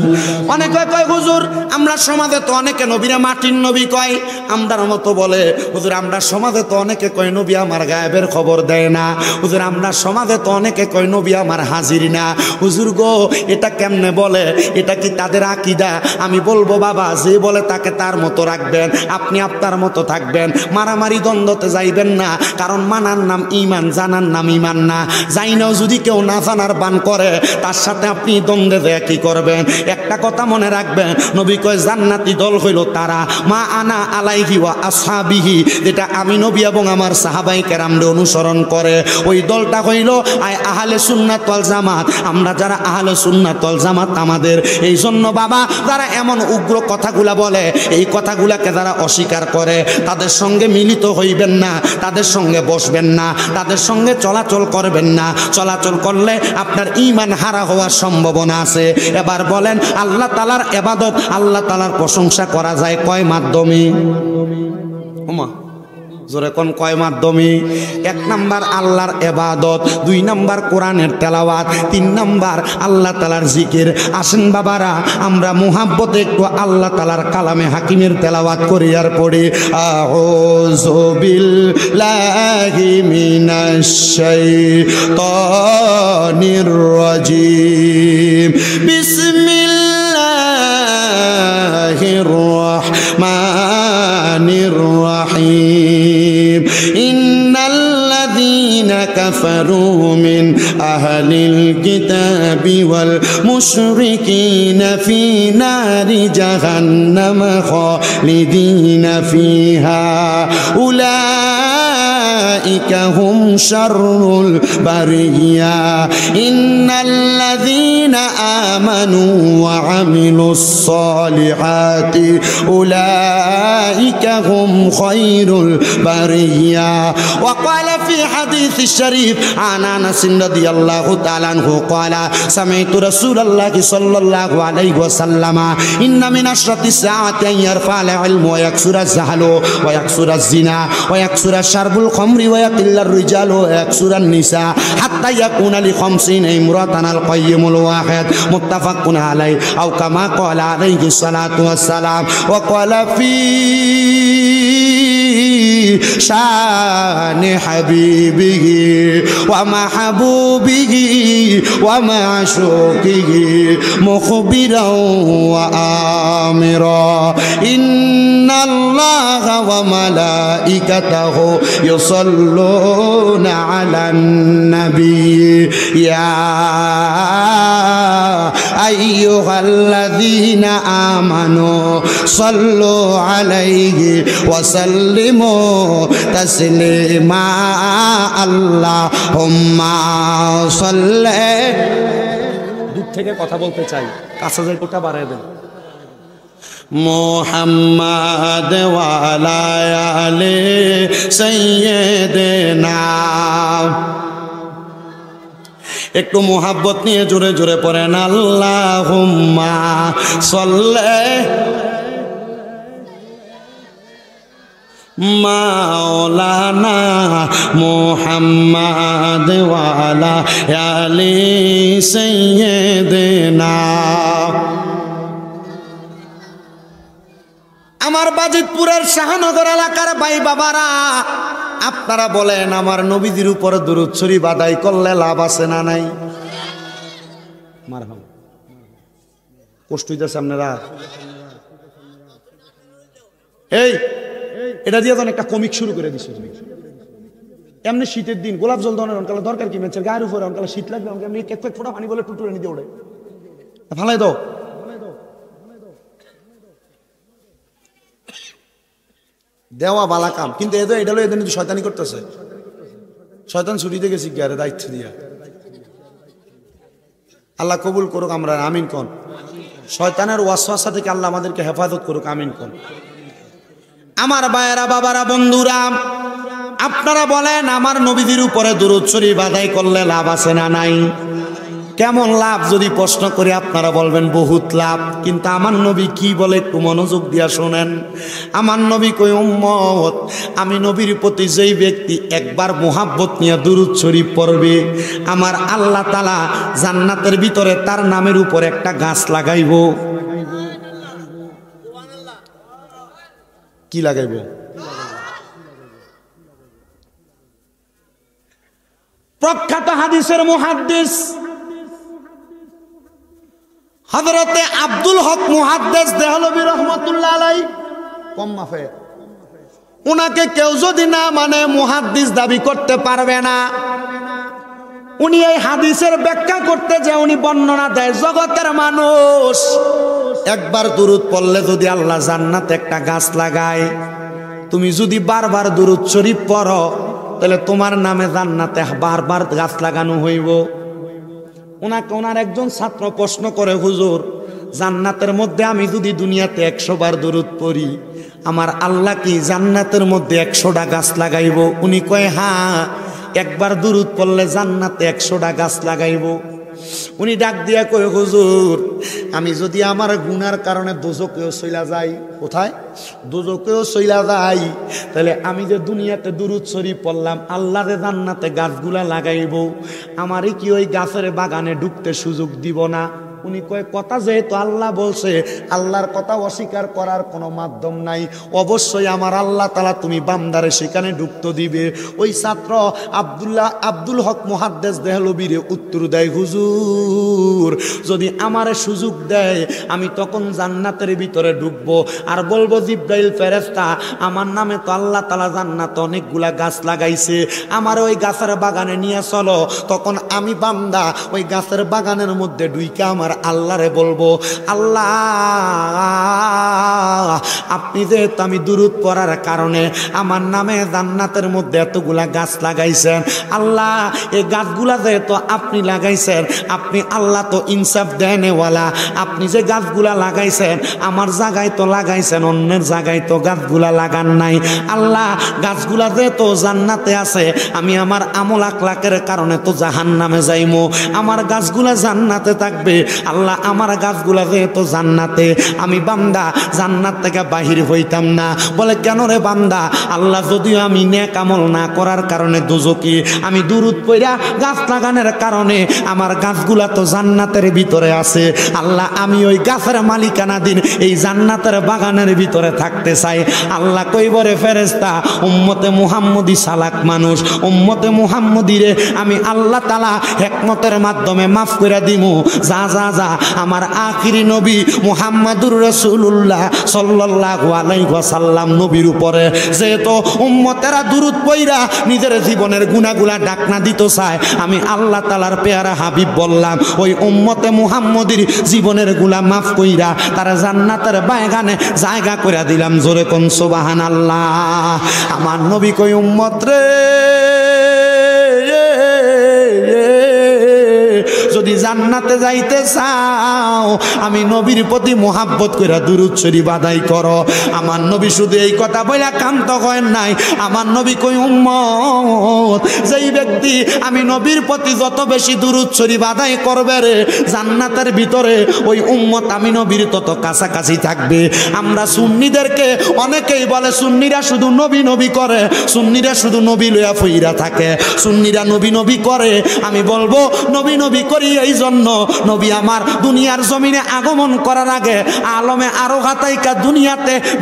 Speaker 1: অনেকে কয় হুজুর আমরা সমাজে তো অনেকে নবীরা মাটির নবী কয়, আমরার মতো বলে হুজুর আমরা সমাজে তো অনেকে কয় নবী আমার গায়েবের খবর দেয় না, হুজুর আমরা সমাজে তো অনেকে কয় নবী আমার হাজির না। হুজুর গো এটা কেমনে বলে, এটা কি তাদের আকীদা? আমি বলবো বাবা যে বলে তাকে তার মতো রাখবেন, আপনি আপনার মতো থাকবেন, মারামারি দ্বন্দ্বতে যাইবেন না, কারণ মানার নাম ঈমান, জানার নাম ঈমান না। যাই নাও যদি কেউ না জানার বান করে তার সাথে আপনি দ্বন্দ্বে দেয়া কি করবেন? একটা কথা মনে রাখবেন, নবী কয় জান্নাতি দল হইল তারা মা আনা আলাইহি ওয়া আসহাবিহি, যেটা আমি নবী এবং আমার সাহাবায়ে কেরামরে অনুসরণ করে, ওই দলটা হইল আহলে সুন্নাত ওয়াল জামাত। আমরা যারা আহলে সুন্নাত ওয়াল জামাত আমাদের এই জন্য বাবা যারা এমন উগ্র কথাগুলা বলে, এই কথাগুলাকে যারা অস্বীকার করে তাদের সঙ্গে মিলিত হইবেন না, তাদের সঙ্গে বসবেন না, তাদের সঙ্গে চলাচল করবেন না। চলাচল করলে আপনার ঈমান হারা হওয়ার সম্ভাবনা আছে। এবার বলেন আল্লাহ তাআলার ইবাদত, আল্লাহ তাআলার প্রশংসা করা যায় কয় মাধ্যমে? ওমা জোরে কোন কয় মাধ্যমে? 1 নাম্বার আল্লাহর ইবাদত, 2 নাম্বার কোরআনের তেলাওয়াত, 3 নাম্বার আল্লাহ তাআলার জিকির। আসেন বাবারা আমরা মুহাব্বতে একটু আল্লাহ তাআলার কালামে হাকিমের তেলাওয়াত করি আর পড়ি আউযু বিল্লাহি মিনাশ শাইতানির রাজিম বিসমিল্লাহির রাহমানির রাহিম ইন্নাল্লাযীনা কাফারু মিন আহলিল কিতাবি ওয়াল মুশরিকিনা ফি নারি জাহান্নাম খালিদিনা ফিহা উলাইকা হুম শাররুল বারিয়া ইন্নাল্লাযীনা আমানু ওয়া আমিলুস সালিহাতি উলাইকা হুম খায়রুল বারিয়া। ওয়া ক্বালা ফি হাদিসিশ শরীফ আন আনাস রাদিয়াল্লাহু তাআলা আনহু ক্বালা সামি'তু রাসূলুল্লাহি সাল্লাল্লাহু আলাইহি ওয়াসাল্লাম ইন্না মিন আশরাতিস সাআতি আন ইয়ারফা'ল ইলমু ওয়া ইয়াকসুরাজ জাহলু ওয়া ইয়াকসুরাজ জিনা ওয়া ইয়াকসুরাশ শারবুল খামরি ওয়া ইয়াকিল্লার রিজালু ওয়া ইয়াকসুরান নিসা হাত্তা ইয়াকুনা লি 50 ইমরাতান আল কাইয়িমুল ওয়াহিদ মুত্তাফাকুন আলাইহি আও কামা ক্বালা আলাইহিস সালাতু ওয়াস সালাম। ওয়া ক্বালা ফি শানি হাবিবিহি ওয়া মাহবুবিহি ওয়া মাশুকিহি মুখবিরাও ওয়া আমিরা ইন্নাল্লাহা ওয়া মালাইকাতাহু ইউসাল্লুনা আলান নবী ইয়া আইয়ুহাল্লাযীনা আমানু সাল্লু আলাইহি ওয়া সাল্লিমু তাসলিমা আল্লাহুম্মা সাল্লি। দূর থেকে কথা বলতে চাই, কাছে যাই কোটা বাড়ায় দেন। মুহাম্মাদ ওয়া আলা আলি সাইয়্যিদিনা। একটু মোহাব্বত নিয়ে জোরে জোরে পড়েন আল্লাহুম্মা সাল্লি মাওলানা মুহাম্মাদ ওয়া আলা আলি সাইয়্যিদিনা। আমার বাজিতপুরের শাহনগর এলাকার ভাই বাবারা, আপনারা বলেন আমার নবীজির উপর দুরূদ শরীফ আদায় করলে লাভ আছে না নাই? মারহাবা। কষ্ট হইতেছে আপনারা? এই এটা দিয়ে তো একটা কমিক শুরু করে দিচ্ছে। এমনি শীতের দিন গোলাপ জল ধরনের অনকালে দরকার কি মেয়েছে গায়ের উপরে অনকালে শীত লাগবে এমনি এক এক ফোঁটা পানি বলে টুটুরে নিতে ওড়ে ফালাই দাও। দেওয়া বালা কাম, কিন্তু এদের এটা হলো এদের শয়তানি করতেছে। শয়তান ছুটিতে গেছি গায়ে দায়িত্ব দিয়া। আল্লাহ কবুল করুক, আমরা আমিন কোন। শয়তানের ওয়াসওয়াসা থেকে আল্লাহ আমাদেরকে হেফাজত করুক, আমিন কোন। আমার ভাইয়েরা বাবারা বন্ধুরা, আপনারা বলেন আমার নবীদের উপরে দুরূদ শরীফ আদায় করলে লাভ আছে না নাই? কেমন লাভ যদি প্রশ্ন করে আপনারা বলবেন বহুত লাভ, কিন্তু আমার নবী কি বলে একটু মনোযোগ দিয়া শোনেন। আমার নবী কই, উম্মত আমি নবীর প্রতি যেই ব্যক্তি একবার মুহাব্বত নিয়ে দুরূদ শরীফ পড়বে, আমার আল্লাহ তাআলা জান্নাতের ভিতরে তার নামের উপর একটা গাছ লাগাইব। কি লাগাইব? প্রখ্যাত হাদিসের মুহাদ্দিস হযরতে আব্দুল হক মুহাদ্দিস দেহলভী রাহমাতুল্লাহ আলাইহি, কম মাফে উনাকে কেউ যদি না মানে মুহাদ্দিস দাবি করতে পারবে না। উনি এই হাদিসের ব্যাখ্যা করতে যে উনি বর্ণনা দেয়, জগতের মানুষ একবার দুরূদ পড়লে যদি আল্লাহ জান্নাতে একটা গাছ লাগায়, তুমি যদি বারবার দুরূদ শরীফ পড়ো তাহলে তোমার নামে জান্নাতে বারবার গাছ লাগানো হইব। ওনাকে ওনার একজন ছাত্র প্রশ্ন করে, হুজুর জান্নাতের মধ্যে আমি যদি দুনিয়াতে 100 বার দুরূদ পড়ি, আমার আল্লাহ কি জান্নাতের মধ্যে 100টা গাছ লাগাইব? উনি কয়, হ্যাঁ, একবার দুরূদ পড়লে জান্নাতে 100টা গাছ লাগাইব। উনি ডাক দিয়া কয়, হুজুর আমি যদি আমার গুনার কারণে দোজকেও চইলা যাই, কোথায়? দোজকেও চইলা যাই, তাহলে আমি যে দুনিয়াতে দুরূদ শরীফ পড়লাম, আল্লাহরে জান্নাতে গাছগুলা লাগাইব, আমারই কি ওই গাছের বাগানে ঢুকতে সুযোগ দিব না? উনি কয়, কথা যেহেতু আল্লাহ বলছে, আল্লাহর কথা অস্বীকার করার কোনো মাধ্যম নাই, অবশ্যই আমার আল্লাহ তাআলা তুমি বান্দারে সেখানে ঢুকতে দিবে। ওই ছাত্র আব্দুল হক মুহাদ্দিস দেহলভীরে উত্তর দেয়, হুজুর যদি আমারে সুযোগ দেয় আমি তখন জান্নাতের ভিতরে ঢুকবো আর বলবো, জিব্রাইল ফেরেশতা আমার নামে তো আল্লাহ তাআলা জান্নাতে অনেকগুলা গাছ লাগাইছে, আমার ওই গাছের বাগানে নিয়ে চলো। তখন আমি বান্দা ওই গাছের বাগানের মধ্যে ঢুইকা আমার আল্লাহরে বলবো, আল্লাহ আপনি যেহেতু আমি দুরূদ পড়ার কারণে আমার নামে জান্নাতের মধ্যে এতগুলা গাছ লাগাইছেন, আল্লাহ এই গাছগুলা যেহেতু আপনি লাগাইছেন, আপনি আল্লাহ তো ইনসাফ দেনেওয়ালা, আপনি যে গাছগুলা লাগাইছেন আমার জায়গায় তো লাগাইছেন, অন্যের জায়গায় তো গাছগুলা লাগান নাই। আল্লাহ গাছগুলা যেহেতু জান্নাতে আছে, আমি আমার আমল আখলাকের কারণে তো জাহান্নামে যাইমু, আমার গাছগুলা জান্নাতে থাকবে। আল্লাহ আমার গাছগুলা যেহেতু জান্নাতে, আমি বান্দা জান্নাত থেকে বাহির হইতাম না। বলে, কেন রে বান্দা? আল্লাহ যদিও আমি নেক আমল না করার কারণে দোজকি, আমি দুরূদ পড়া গাছ লাগানোর কারণে আমার গাছগুলা তো জান্নাতের ভিতরে আছে। আল্লাহ আমি ওই গাছের মালিকানাধীন এই জান্নাতের বাগানের ভিতরে থাকতে চাই। আল্লাহ কইবরে, ফেরেশতা উম্মতে মুহাম্মদী চালাক মানুষ, উম্মতে মুহাম্মদীরে আমি আল্লাহ তাআলা হিকমতের মাধ্যমে মাফ করে দিমু। যা যা যা আমার আখিরি নবী মুহাম্মাদুর রাসূলুল্লাহ সাল্লাল্লাহু আলাইহি ওয়াসাল্লাম নবীর উপরে যেহেতু উম্মতেরা দুরূদ পড়া নিজের জীবনের গুনাহগুলা ডাকনা দিতে চায়, আমি আল্লাহ তাআলার পেয়ারা হাবিব বললাম, ওই উম্মতে মুহাম্মদীর জীবনের গুনাহ মাফ কইরা তারা জান্নাতের বাগানে জায়গা করে দিলাম। জোরে কোন সুবহানাল্লাহ। আমার নবী কই, উম্মত রে যদি জান্নাতে যাইতে চাও আমি নবীর প্রতি মোহাব্বত করে দুরূদ শরীফ আদায় করো। আমার নবী শুধু এই কথা বইলা কান্ত হয় নাই, আমার নবী কই, উম্মত যেই ব্যক্তি আমি নবীর প্রতি যত বেশি দুরূদ শরীফ আদায় করবে রে, জান্নাতের ভিতরে ওই উম্মত আমি নবীর তত কাছাকাছি থাকবে। আমরা সুন্নিদেরকে অনেকেই বলে সুন্নিরা শুধু নবী নবী করে, সুন্নিরা শুধু নবী লইয়া ফইরা থাকে, সুন্নিরা নবী নবী করে। আমি বলবো নবী নবী করি এই জন্য, নবী আমার দুনিয়ার জমিনে আগমন করার আগে আলমে আরো হাতাইকা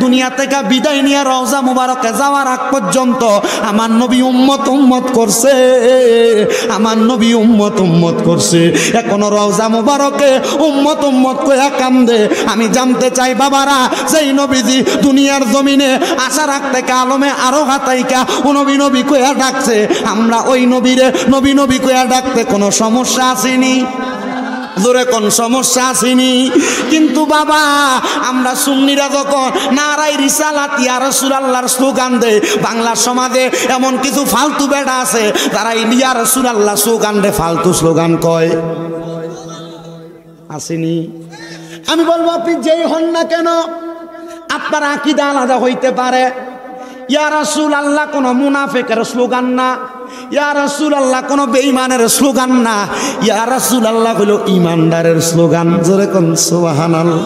Speaker 1: দুনিয়া থেকে বিদায় নিয়ে রওজা মুবারকে যাওয়ার আগ পর্যন্ত আমার নবী উম্মত উম্মত করছে, আমার নবী উম্মত উম্মত করছে। এখনো রওজা মুবারকে উম্মত উম্মত কইয়া কান্দে। আমি জানতে চাই বাবারা, যেই নবীজি দুনিয়ার জমিনে আসার আগ থেকে আলমে আরো হাতাইকা নবী নবী কইয়া ডাকছে, আমরা ওই নবীরে নবী নবী কইয়া ডাকতে কোনো সমস্যা আসেনি? জোরে কোন সমস্যা আসেনি? কিন্তু বাবা আমরা সুন্নিরা যখন নারাই রিসালাত ইয়া রাসূলুল্লাহর স্লোগান দেয়, বাংলা সমাজে এমন কিছু ফালতু বেটা আছে তারা ইয়া রাসূলুল্লাহ স্লোগান দে ফালতু স্লোগান কয়, আসেনি? আমি বলবো আপনি যেই হন না কেন আপনার আকীদা আলাদা হইতে পারে, ইয়া রাসূলুল্লাহ কোনো মুনাফিকের স্লোগান না, ইয়া রাসূলুল্লাহ কোনো বেঈমানের স্লোগান না, ইয়া রাসূলুল্লাহ হলো ঈমানদারের স্লোগান। জোরে কোন সুবহানাল্লাহ।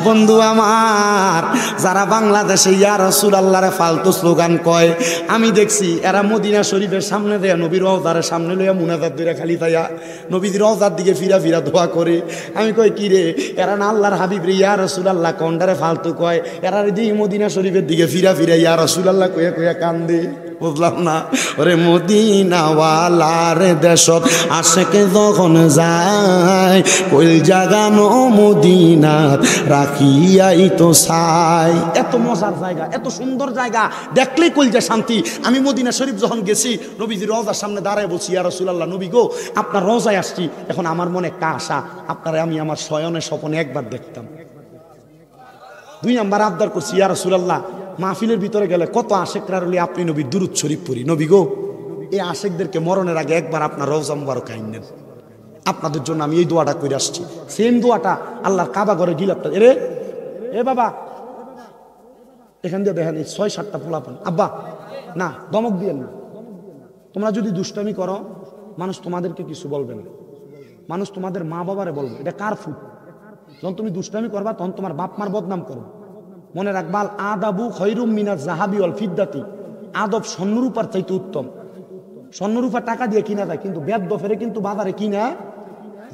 Speaker 1: বন্ধু আমার, যারা বাংলাদেশে ইয়া রাসূলুল্লাহরে ফালতু স্লোগান কয়, আমি দেখছি এরা মদিনা শরীফের সামনে দেয়া নবীর রওজার সামনে লইয়া মুনাজাত দিরা খালি তাইয়া নবীর রওজার দিকে ফিরা ফিরা দোয়া করে। আমি কই কি রে, এরা না আল্লাহর হাবিব রে ইয়া রাসূলুল্লাহ কোনটারে ফালতু কয়, এরা রে মদিনা শরীফের দিকে ফিরা ফিরা ইয়া রাসূলুল্লাহ কইয়া কইয়া কান্দে। বুঝলাম না। ওরে মদিনাওয়ালার দেশত আশেকে যখন যায়, কইল জাগানো মদিনাত রাখিয়াই তো চাই। এত মজার জায়গা, এত সুন্দর জায়গা, দেখলেই কইলজা শান্তি। আমি মদিনা শরীফ যখন গেছি, নবীজির রওজার সামনে দাঁড়ায় বলছি, ইয়া রাসূলুল্লাহ নবী গো, আপনার রওজায় আসছি, এখন আমার মনে একটা আশা, আপনারে আমি আমার শয়নে স্বপনে একবার দেখতাম। 2 নাম্বার আবদার করছি, ইয়া রাসূলুল্লাহ মাহফিলের ভিতরে গেলে কত আশেকরা রইলে আপনি নবীর দুরূদ শরীফ পড়ি, নবী গো এই আশেকদেরকে মরণের আগে একবার আপনার রওজা মুবারক আইনেন। আপনাদের জন্য আমি এই দোয়াটা করে আসছি। সেম দোয়াটা আল্লাহর কাবা ঘরে গিলাপটা এ বাবা এখান দিয়ে দেখেন 6-7টা পোলাপান। আব্বা না, দমক দিয়েন না। তোমরা যদি দুষ্টামি করো, মানুষ তোমাদেরকে কিছু বলবে না, মানুষ তোমাদের মা বাবারে বলবে। এটা কার ফুট? যখন তুমি দুষ্টামি করবা তখন তোমার বাপ মার বদনাম করবে। মনে রাখবাল আদাবু খৈরুম মিনাজ জাহাবি ওয়াল ফিদ্দাতি, আদব স্বর্ণরূপার চাইতে উত্তম। স্বর্ণরূপা টাকা দিয়ে কিনা যায়, কিন্তু বেদফেরে কিন্তু বাজারে কিনা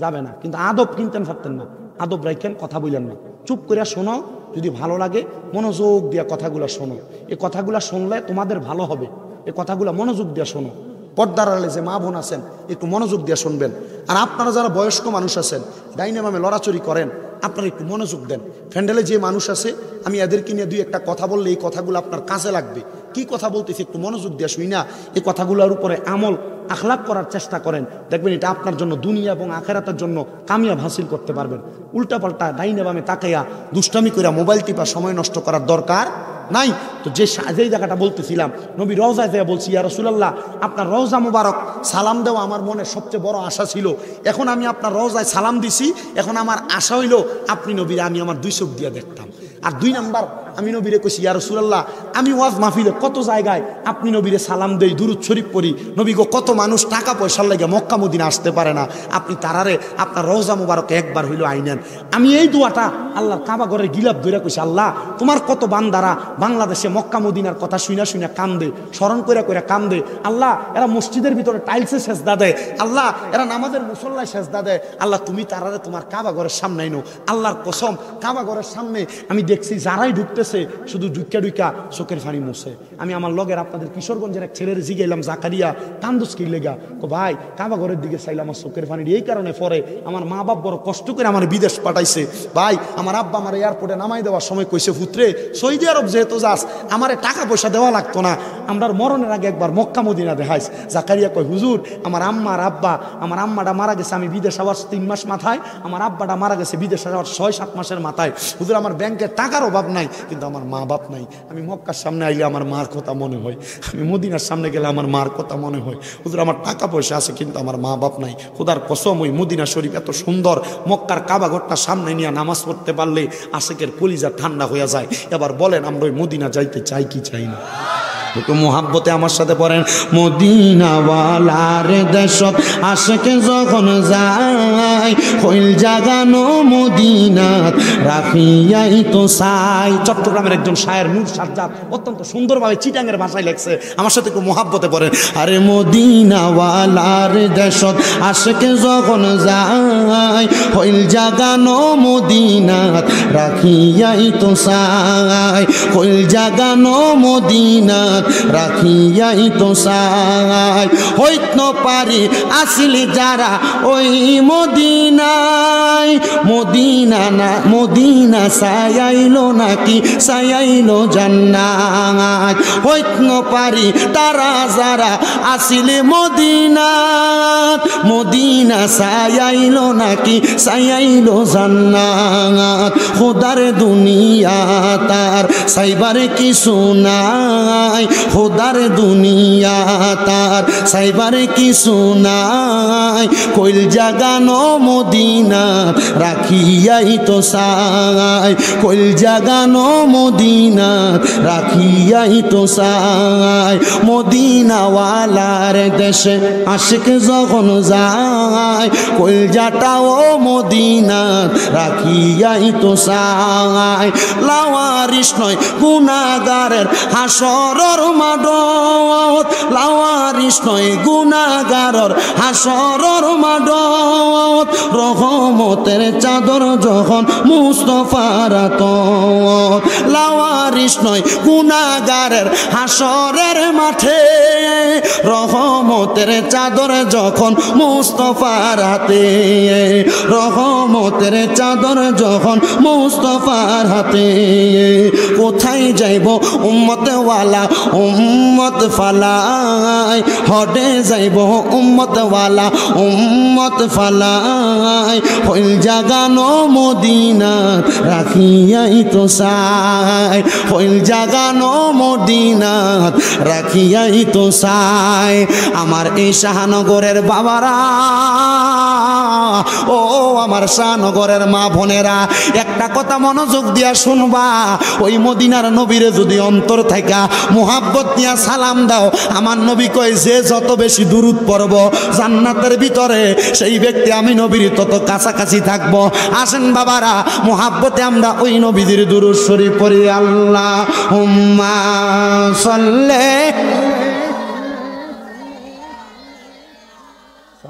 Speaker 1: যাবে না। কিন্তু আদব কিনতেন পারতেন না। আদব রাখেন, কথা বললেন না, চুপ করে শোনো। যদি ভালো লাগে মনোযোগ দিয়া কথাগুলো শোনো। এই কথাগুলো শুনলে তোমাদের ভালো হবে। এই কথাগুলো মনোযোগ দিয়া শোনো। পর্দার আড়ালে যে মা বোন আছেন একটু মনোযোগ দিয়ে শুনবেন। আর আপনারা যারা বয়স্ক মানুষ আছেন, ডাইনে বামে লড়াচড়ি করেন, আপনারা একটু মনোযোগ দেন। ফ্যান্ডেলে যে মানুষ আছে, আমি এদেরকে নিয়ে 2 একটা কথা বললে এই কথাগুলো আপনার কাজে লাগবে। কি কথা বলতেছি একটু মনোযোগ দিয়ে শুনি না, এই কথাগুলোর উপরে আমল আখলাক করার চেষ্টা করেন। দেখবেন এটা আপনার জন্য দুনিয়া এবং আখেরাতের জন্য কামিয়াব হাসিল করতে পারবেন। উল্টাপাল্টা ডাইনে বামে তাকাইয়া দুষ্টামি কইরা মোবাইল টিপা সময় নষ্ট করার দরকার নাই। তো যেই জায়গাটা বলতেছিলাম, নবী রওজায় যেয়ে বলছি, ইয়া রাসূলুল্লাহ আপনার রওজা মুবারক সালাম দেওয়া আমার মনের সবচেয়ে বড় আশা ছিল। এখন আমি আপনার রওজায় সালাম দিছি, এখন আমার আশা হইল আপনি নবীরে আমি আমার 2 চোখ দিয়ে দেখতাম। আর 2 নাম্বার আমি নবীরে কইছি, ইয়া রাসূলুল্লাহ আমি ওয়াজ মাহফিলে কত জায়গায় আপনি নবীরে সালাম দেই, দুরূদ শরীফ পড়ি, নবী গো কত মানুষ টাকা পয়সার লাগে মক্কা মদিনা আসতে পারে না, আপনি তারারে আপনার রওজা মুবারকে একবার হইল আইনেন। আমি এই দোয়াটা আল্লাহর কাবা ঘরের গিলাপ ধরে কইছি, আল্লাহ তোমার কত বান্দারা বাংলাদেশে মক্কা মদিনার কথা শুইনা শুইনা কান্দে, স্মরণ করে করে কান্দে। আল্লাহ এরা মসজিদের ভিতরে টাইলসে সেজদা দেয়, আল্লাহ এরা নামাজের মুসল্লায় সেজদা দেয়, আল্লাহ তুমি তারারে তোমার কাবা ঘরের সামনে আইনো। আল্লাহর কসম কাবা ঘরের সামনে আমি দেখছি যারাই ঢুকতেছে শুধু ঢুকা ঢুকা চোখের পানি মুছে। আমি আমার লগের আপনাদের কিশোরগঞ্জের এক ছেলের জিগাইলাম, জাকারিয়া কান্দুস কি লেগা? কো ভাই কাবা ঘরের দিকে চাইলাম, আমার চোখের পানি এই কারণে পরে আমার মা বাপ বড় কষ্ট করে আমার বিদেশ পাঠাইছে। ভাই আমার আব্বা আমার এয়ারপোর্টে নামাই দেওয়ার সময় কইছে, পুত্রে সৌদি আরব যেহেতু যাস আমারে টাকা পয়সা দেওয়া লাগতো না, আমরার মরণের আগে একবার মক্কা মদিনা দেখাইস। জাকারিয়া কয়, হুজুর আমার আম্মা আর আব্বা, আমার আম্মাটা মারা গেছে আমি বিদেশ আবার 3 মাস মাথায়, আমার আব্বাটা মারা গেছে বিদেশ আবার 6-7 মাসের মাথায়। হুজুর আমার ব্যাংকে টাকার অভাব নাই, কিন্তু আমার মা বাপ নাই। আমি মক্কার সামনে আইলে আমার মার কথা মনে হয়, আমি মদিনার সামনে গেলে আমার মার কথা মনে হয়। হুজুর আমার টাকা পয়সা আছে কিন্তু আমার মা বাপ নাই। খোদার কসম ওই মদিনা শরীফ এত সুন্দর, মক্কার কাবা ঘরটা সামনে নিয়ে নামাজ পড়তে পারলে আশেকের কলিজা ঠান্ডা হয়ে যায়। এবার বলেন আমরা ওই মদিনা যাইতে চাই কি চাই না? একটু মোহাব্বতে আমার সাথে পড়েন, মদিনাওয়ালার দেশত আশেকে যখন যায়, হইল জাগানো মদিনাত রাখিয়াই তো চাই। চট্টগ্রামের একজন শায়ের নূর সাজ্জাদ অত্যন্ত সুন্দরভাবে চিটাঙ্গের ভাষায় লেখছে, আমার সাথে একটু মোহাব্বতে পড়েন। আরে মদিনাওয়ালার দেশত আশেকে যখন যায়, হইল জাগানো মদিনাত রাখিয়াই তো চাই, হইল জাগানো মদিনাত রাখিয়াই তো চাই। হইত পারি আসিলি যারা ওই মদিনায়, মদিনা না মদিনা সায়াইলো নাকি সায়াইলো জান্নাত। হইত পারি তারা যারা আসিলে মদিনাত, মদিনা সায়াইলো নাকি সায়াইলো জান্নাত। খোদার দুনিয়া তার সাইবারে কিছু নাই, খোদার দুনিয়া তার সাইবারে কিছু নাই কইল জাগানো মদিনা রাখিয়াই তো সাই কইল জাগানো মদিনা রাখিয়াই তো সাই মদিনাওয়ালার দেশে আশিক যখন যায় কইল জাটাও মদিনা রাখিয়াই তো সাই লাওয়ারিস নয় গুনাহগারের হাসরের মাঠত লাওয়ারিস নয় গুনাহগারের হাসরের মাঠত রহমতের চাদর যখন মুস্তাফার আতত লাওয়ারিস নয় গুনাহগারের হাসরের মাঠে রহমতের চাদর যখন মুস্তাফার হাতে রহমতের চাদর যখন মুস্তাফার হাতে কোথায় যাইব উম্মত ওয়ালা উম্মত ফালাই হডে যাইব উম্মত ওয়ালা উম্মত ফালাই হইল জাগানো মদিনা রাখিয়াই তো সাই হইল জাগানো মদিনা রাখিয়াই তো সাই আমার এই শাহনগরের বাবারা ও আমার শাহনগরের মা বোনেরা একটা কথা মনোযোগ দিয়া শুনবা ওই মদিনার নবীরে যদি অন্তর থাকা মুহাব্বত নিয়া সালাম দাও আমার নবী কয় যে যত বেশি দুরূদ পড়ব জান্নাতের ভিতরে সেই ব্যক্তি আমি নবীর তত কাছাকাছি থাকবো আসেন বাবারা মুহাব্বতে আমরা ওই নবীদের দুরূদ শরীফ পড়ি আল্লাহুম্মা সাল্লি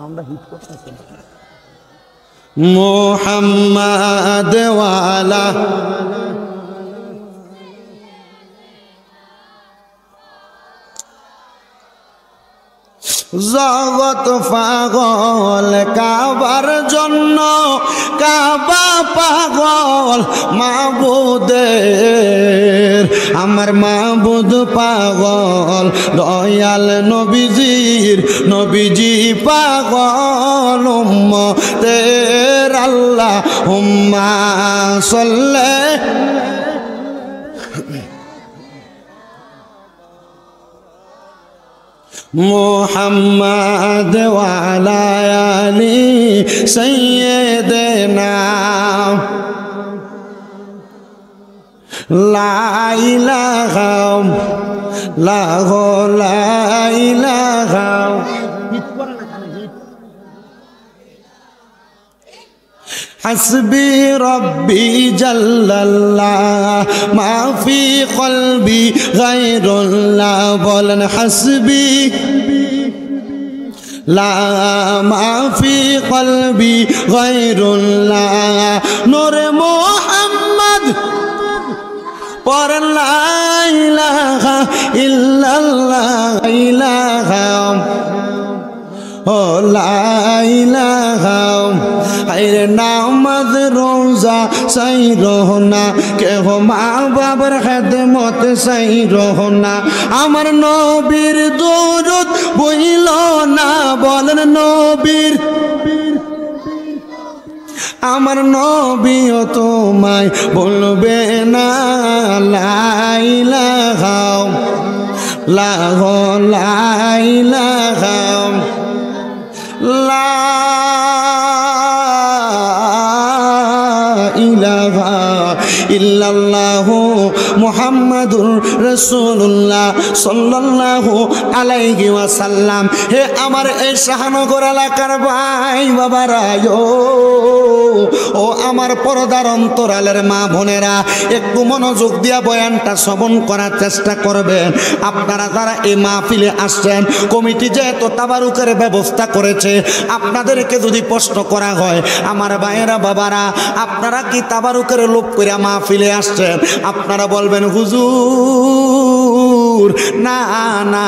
Speaker 1: আমরা হিট করতেছি মুহাম্মাদ ওয়ালা জগত পাগল কাবার জন্য কাবা পাগল মাবুদের আমার মাবুদ পাগল দয়াল নবীজির নবীজি পাগল উম্মতের আল্লাহুম্মা সাল্লি মুহাম্মাদ ওয়ালা আলি সাইয়্যিদিনা লা ইলাহা লা ইলাহা হাসবি রব্বি জাল্লাল্লাহ মা ফি কলবি গায়রুল্লাহ বলেন হাসবি লা মা ফি কলবি গায়রুল্লাহ নূরে মুহাম্মদ পড়েন লা ইলাহা ইল্লাল্লাহ ইলাহা ও লা ইলাহা আইরে নামাজ রোজা সাই রহনা কেহ মা বাবার খেদমত সাই রহনা আমার নবীর দরুদ বইল না বলেন নবীর আমার নবীও তোমায় বলবে না লা ইলাহা লা ইলাহা লা ইলাহা ইল্লাল্লাহু মুহাম্মাদুর রাসূলুল্লাহ সাল্লাল্লাহু আলাইহি ওয়াসাল্লাম হে আমার এই শাহনগর এলাকার ভাই বাবারা ও আমার পর্দার অন্তরালের মা বোনেরা একটু মনোযোগ দিয়া বয়ানটা শ্রবণ করার চেষ্টা করবেন আপনারা যারা এই মাহফিলে আসছেন কমিটি যেহেতু তাবারুকের ব্যবস্থা করেছে আপনাদেরকে যদি প্রশ্ন করা হয় আমার ভাইয়েরা বাবারা আপনারা কি তাবারুকের লোভ করে মাহফিলে আসছেন আপনারা বলবেন হুজুর না না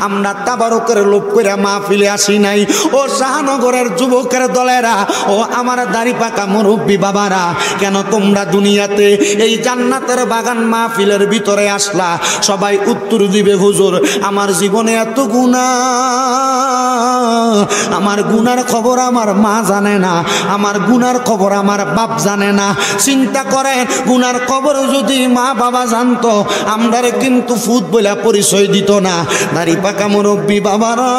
Speaker 1: আমরা তাবারুকের লোভ করে মাহফিলে আসি নাই ও শাহনগরের যুবকের দলেরা ও আমার দাড়ি পাকা মুরব্বী বাবারা কেন তোমরা দুনিয়াতে এই জান্নাতের বাগান মাহফিলের ভিতরে আসলা সবাই উত্তর দিবে হুজুর আমার জীবনে এত গুনাহ আমার গুনার খবর আমার মা জানে না আমার গুনার খবর আমার বাপ জানে না চিন্তা করেন গুনার খবর যদি মা বাবা জানতো আমরারে কিন্তু ফুট বলে বলে পরিচয় দিত না। দাড়ি পাকা মুরব্বী বাবারা,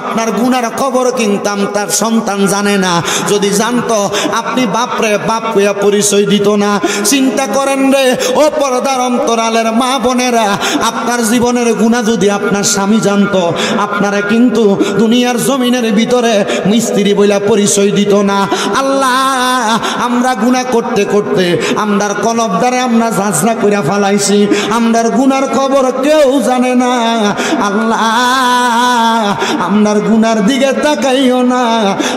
Speaker 1: আপনার গুনার খবর কিনতাম তার সন্তান জানে না, যদি জানতো আপনি বাপরে বাপ কইয়া পরিচয় দিত না। চিন্তা করেন রে ও পর্দার অন্তরালের মা বোনেরা, আপনার জীবনের গুনাহ যদি আপনার স্বামী জানতো, আপনারা কিন্তু দুনিয়ার জমিনের ভিতরে মিস্ত্রি বইলা পরিচয় দিত না। আল্লাহ, আমরা গুনাহ করতে করতে আমরার কলবদারে আমরা ঝাঁঝরা কইরা ফালাইছি, আমরার গুনার খবর কেউ জানে না। আল্লাহ, আমরার গুনার দিকে তাকাইও না,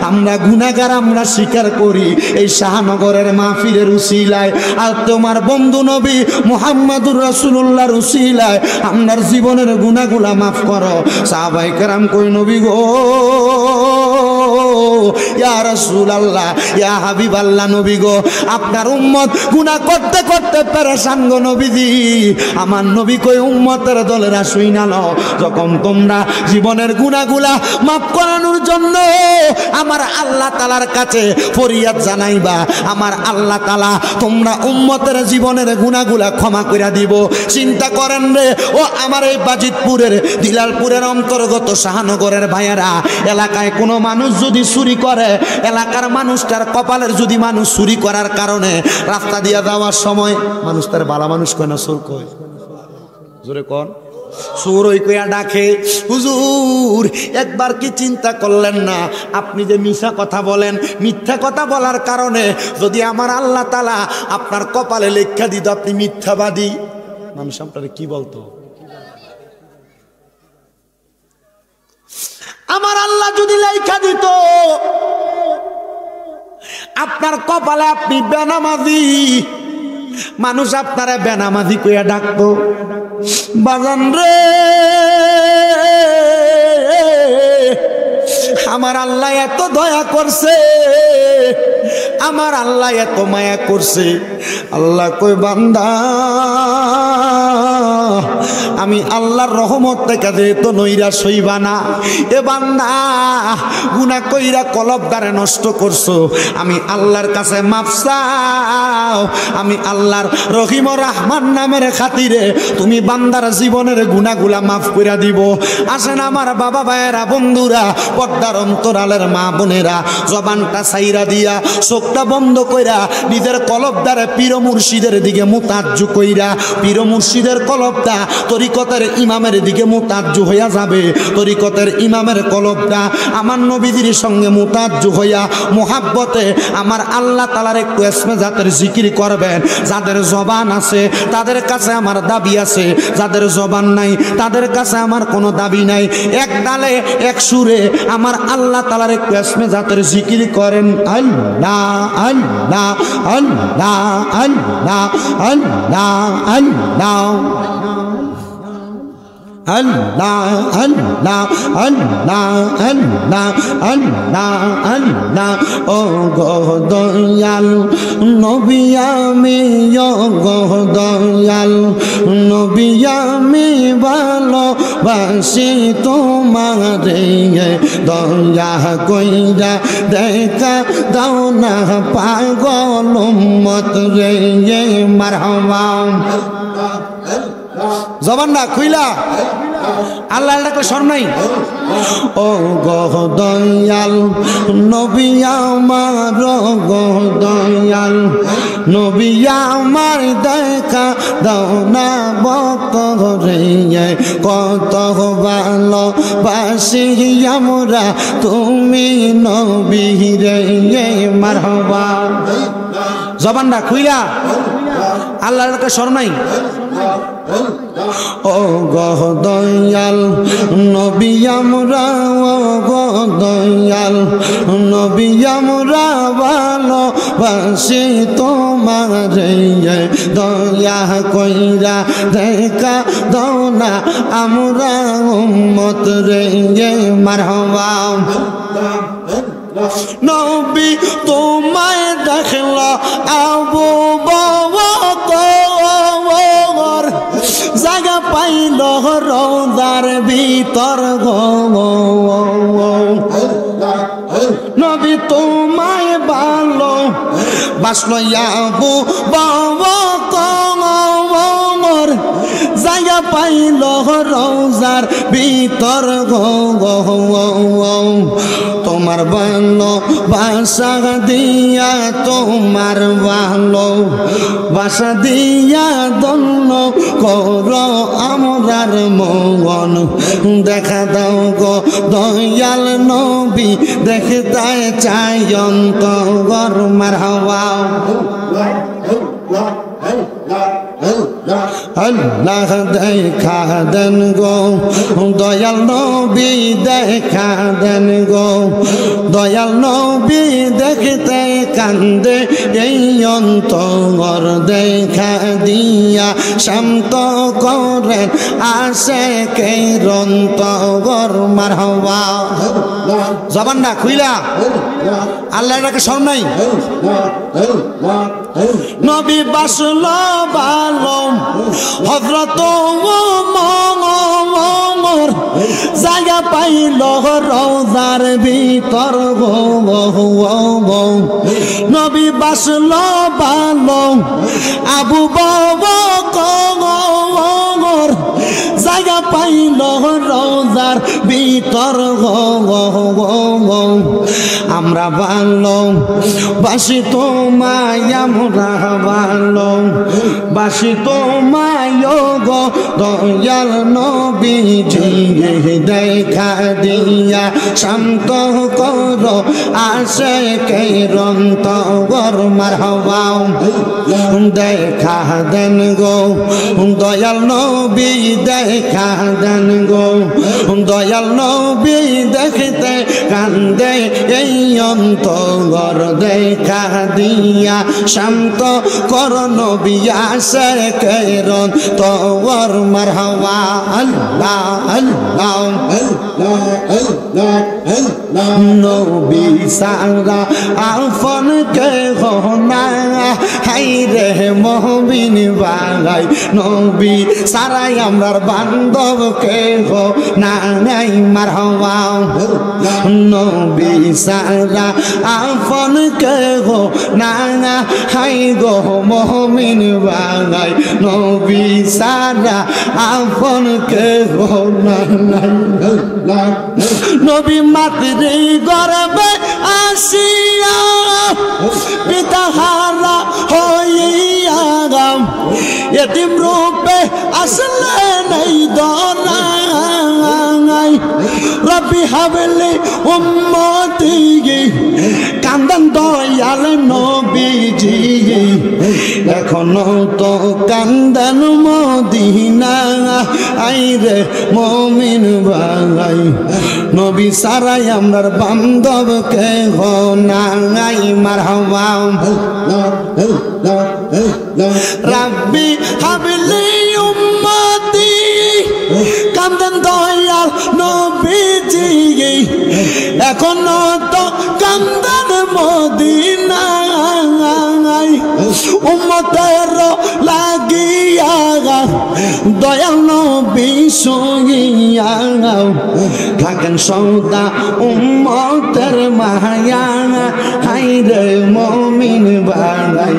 Speaker 1: আমরা গুনাহগার আমরা স্বীকার করি। এই শাহনগরের মাহফিলের উসিলায় আর তোমার বন্ধু নবী মুহাম্মদুর রাসূলুল্লাহর উসিলায় আমরার জীবনের গুনাহগুলা মাফ করো। সাহাবায়ে কেরাম কই নবী গো, ইয়া রাসূলুল্লাহ, ইয়া হাবিবাল্লাহ, নবী গো আপনার উম্মত গুনাহ করতে করতে পেরেশান গো নবীজি। আমার নবী কই উম্মতের দলেরা শুইনা নাও, যখন তোমরা জীবনের গুনাহগুলা মাফ করানোর জন্য আমার আল্লাহ তাআলার কাছে ফরিয়াদ জানাইবা, আমার আল্লাহ তাআলা তোমরা উম্মতের জীবনের গুনাহগুলা ক্ষমা কইরা দিব। চিন্তা করেন রে ও আমার এই বাজিতপুরের দিলালপুরের অন্তর্গত শাহনগরের ভাইয়েরা, এলাকায় কোনো মানুষ যদি চুরি করে, এলাকার মানুষটার কপালের যদি মানুষ চুরি করার কারণে রাস্তা দিয়ে যাওয়ার সময় মানুষ তার বালা মানুষ কয় না, চোর কয়, জোরে কন, চোর ওই কইয়া ডাকে। হুজুর একবার কি চিন্তা করলেন না, আপনি যে মিথ্যা কথা বলেন, মিথ্যা কথা বলার কারণে যদি আমার আল্লাহ তাআলা আপনার কপালে লেখা দিত আপনি মিথ্যাবাদী, মানুষ আপনার কি বলতো? আমার আল্লাহ যদি লেখা দিত আপনার কপালে আপনি বেনামাজি, মানুষ আপনারা বেনামাজি কইয়া ডাকতো। বাজান রে, আমার আল্লাহ এত দয়া করছে, আমার আল্লাহ এত মায়া করছে। আল্লাহ কই বান্দা, আমি আল্লাহর রহমত থেকে যেহেতু নৈরাশ হইবা না, এ বান্দা গুনাহ কইরা কলবদারে নষ্ট করছো, আমি আল্লাহর কাছে মাফ চাও। আমি আল্লাহর রহিম ও রহমান নামের খাতিরে তুমি বান্দার জীবনের গুনাহগুলা মাফ কইরা দিব। আসেন আমার বাবা ভাইয়েরা, বন্ধুরা, পর্দার অন্তরালের মা বোনেরা, জবানটা ছাইরা দিয়া চোখটা বন্ধ কইরা নিজের কলবদারে পীর মুর্শিদের দিকে মুতাজ্জু কইরা, পীর মুর্শিদের কলবটা তরিকতের ইমামের দিকে মুতাজ্জু হইয়া যাবে। তরিকতের ইমামের কলবটা আমার নবীজির সঙ্গে মুতাজ্জু হইয়া মুহাব্বতে আমার আল্লাহ তাআলার একটু ইসমে জাতের জিকির করবেন। যাদের জবান আছে তাদের কাছে আমার দাবি আছে, যাদের জবান নাই তাদের কাছে আমার কোনো দাবি নাই। এক তালে এক সুরে আমার আল্লাহ তাআলার একটু ইসমে জাতের জিকির করেন। আল্লাহ আল্লাহ আল্লাহ আল্লাহ আল্লাহ আল্লাহ আল্লাহ আল্লাহ আল্লাহ আল্লাহ আল্লাহ আল্লাহ। ও গো দয়াল নবী আমি, ও গো দয়াল নবী আমি ভালোবাসি তোমারে, দয়া কইরা দেখা দাও না পাগল উম্মত রে। মারহাবা, জবান না খুইলা আল্লাহ ডাকলে শরম নাই। ও গো দয়াল নবী আমার, গো দয়াল নবী আমার দেখা দাও না বকরে, কত ভালোবাসি আমরা তুমি নবী রে। মারহাবা, জবান না খুইলা আল্লাহ ডাকলে শরম নাই। ও গো দয়াল নবী আমরা, ও গো দয়াল নবী আমরা ভালোবাসি তোমারে, দয়া কইরা দেখা দাও না আমরা উম্মত রে। মারহাবা, নবী তোমায় দেখলা আবু বকর, জায়গা পাইল রওজার ভিতর গো। নবী তোমায় ভালো বাসলো আবু বকর, জায়গা পাইল রওজার ভিতর গো তোমার ভালোবাসা দিয়া তোমার ভালোবাসা দিয়া দন্য কর আমরার মন দেখা দাও গো দয়াল নবী দেখতে চাই অন্তর মারহাবা আল্লাহ দেখা দেন গো দয়াল নবী দেখা দেন গো দয়াল নবী দেখতে কান্দে এই অন্তর দেখা দিয়া শান্ত করেন আশিকের অন্তর মারহাবা জবান না খুইলা আল্লাহর ডাকে শরম নাই নবী বাসল ভালো হযরত ওমর জায়গা পাইল রওজার ভিতর গো নবী বাসল ভালো আবু বকর জায়গা পাইল রওজার ভিতর গো আমরা ভালো বাসি তোমায় আমরা ভালো বাসি তোমায় গো দয়াল নবীজি দেখা দিয়া শান্ত করো আশিকের অন্তর মারহাবা দেখা দেন গো দয়াল নবী দেখা দেন গো দয়াল নবী দেখতে কান্দে এই অন্তর দেখা দিয়া শান্ত কর নবী আশিকের অন্তর মারহাবা আল্লাহ আল্লাহ নবী সারা আফন কে না হাইরে মুমিন ভাই নবী সারাই আমরার বান্ধব কে না নাই মারহাবা নবী সারা আফন কে না হাই গো মুমিন ভাই নবী সারা আফন কে না নাই নবী মাতৃ গর্ভে আসিয়া পিতাহারা হইয়া এতিম রূপে আসলে নাই দনাই রব্বি হাবলি উম্মতি কান্দন দয়াল নবীজি এখনো তো কান্দন মদিনা আইরে মুমিন ভাই নবী সারাই আমরার বান্ধব কে নাই মারহাবা রাব্বি হাবলি উম্মতি কান্দন দয়াল নবীজি এখনো তো কান্দন মদিনা উম্মতের লাগিয়া দয়াল নবী সইয়া থাকেন সৌদা উম্মতের মায়া হাইরে মুমিন ভাই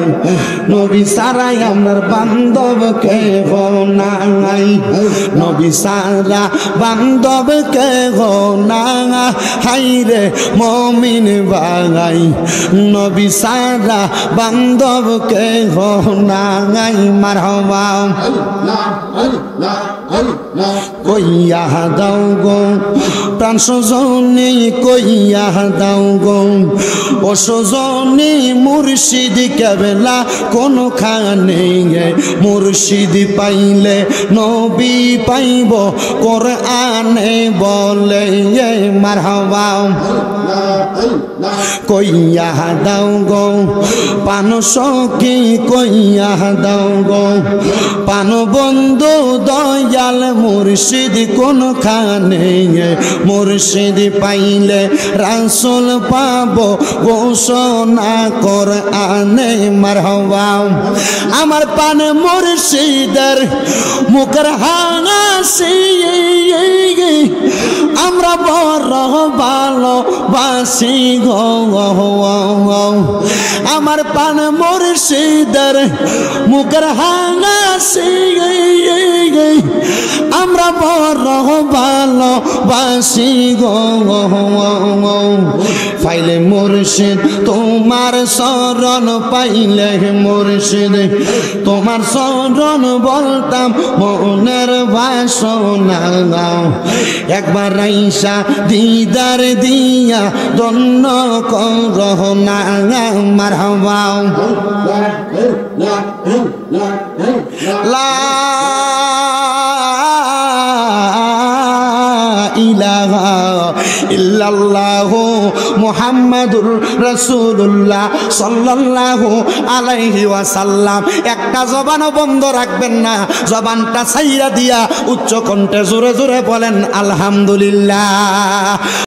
Speaker 1: নবী সারাই আমরার বান্ধব কে নাই নবী সারা বান্ধব কে না হাইরে মুমিন ভাই নবী সারা বান্ধব কে নাই মারহাবা কইয়া দাও গো প্রাণ সজনী কইয়া দাও গো ও সজনী মুর্শিদ কেবলা কোনখানে মুর্শিদ পাইলে নবী পাইব কোরআনে বলে মারহাবা কইয়া দাও গো পান সখী কইয়া দাও গো পান বন্ধু দয়াল মুর্শিদ কোনখানে মুর্শিদ পাইলে রাসূল পাব ঘোষণা কোরআনে মারহাবা আমার পানে মুর্শিদের মুখের হাসি আমরা বড় ভালোবাসি গো আমার পান মুর্শিদের মুখের হাসি রে আমরা বড় ভালোবাসি গো পাইলে মুর্শিদ তোমার শরণ পাইলে মুর্শিদ তোমার শরণ বলতাম মনের বাসনা একবার আইসা দিদার দিয়া ধন্য করো না মারহাবা লা ইলাহা ইল্লাল্লাহু মুহাম্মাদুর রাসূলুল্লাহ সাল্লাল্লাহু আলাইহি ওয়াসাল্লাম। একটা জবানও বন্ধ রাখবেন না, জবানটা ছাইরা দিয়া উচ্চ কণ্ঠে জোরে জোরে বলেন আলহামদুলিল্লাহ।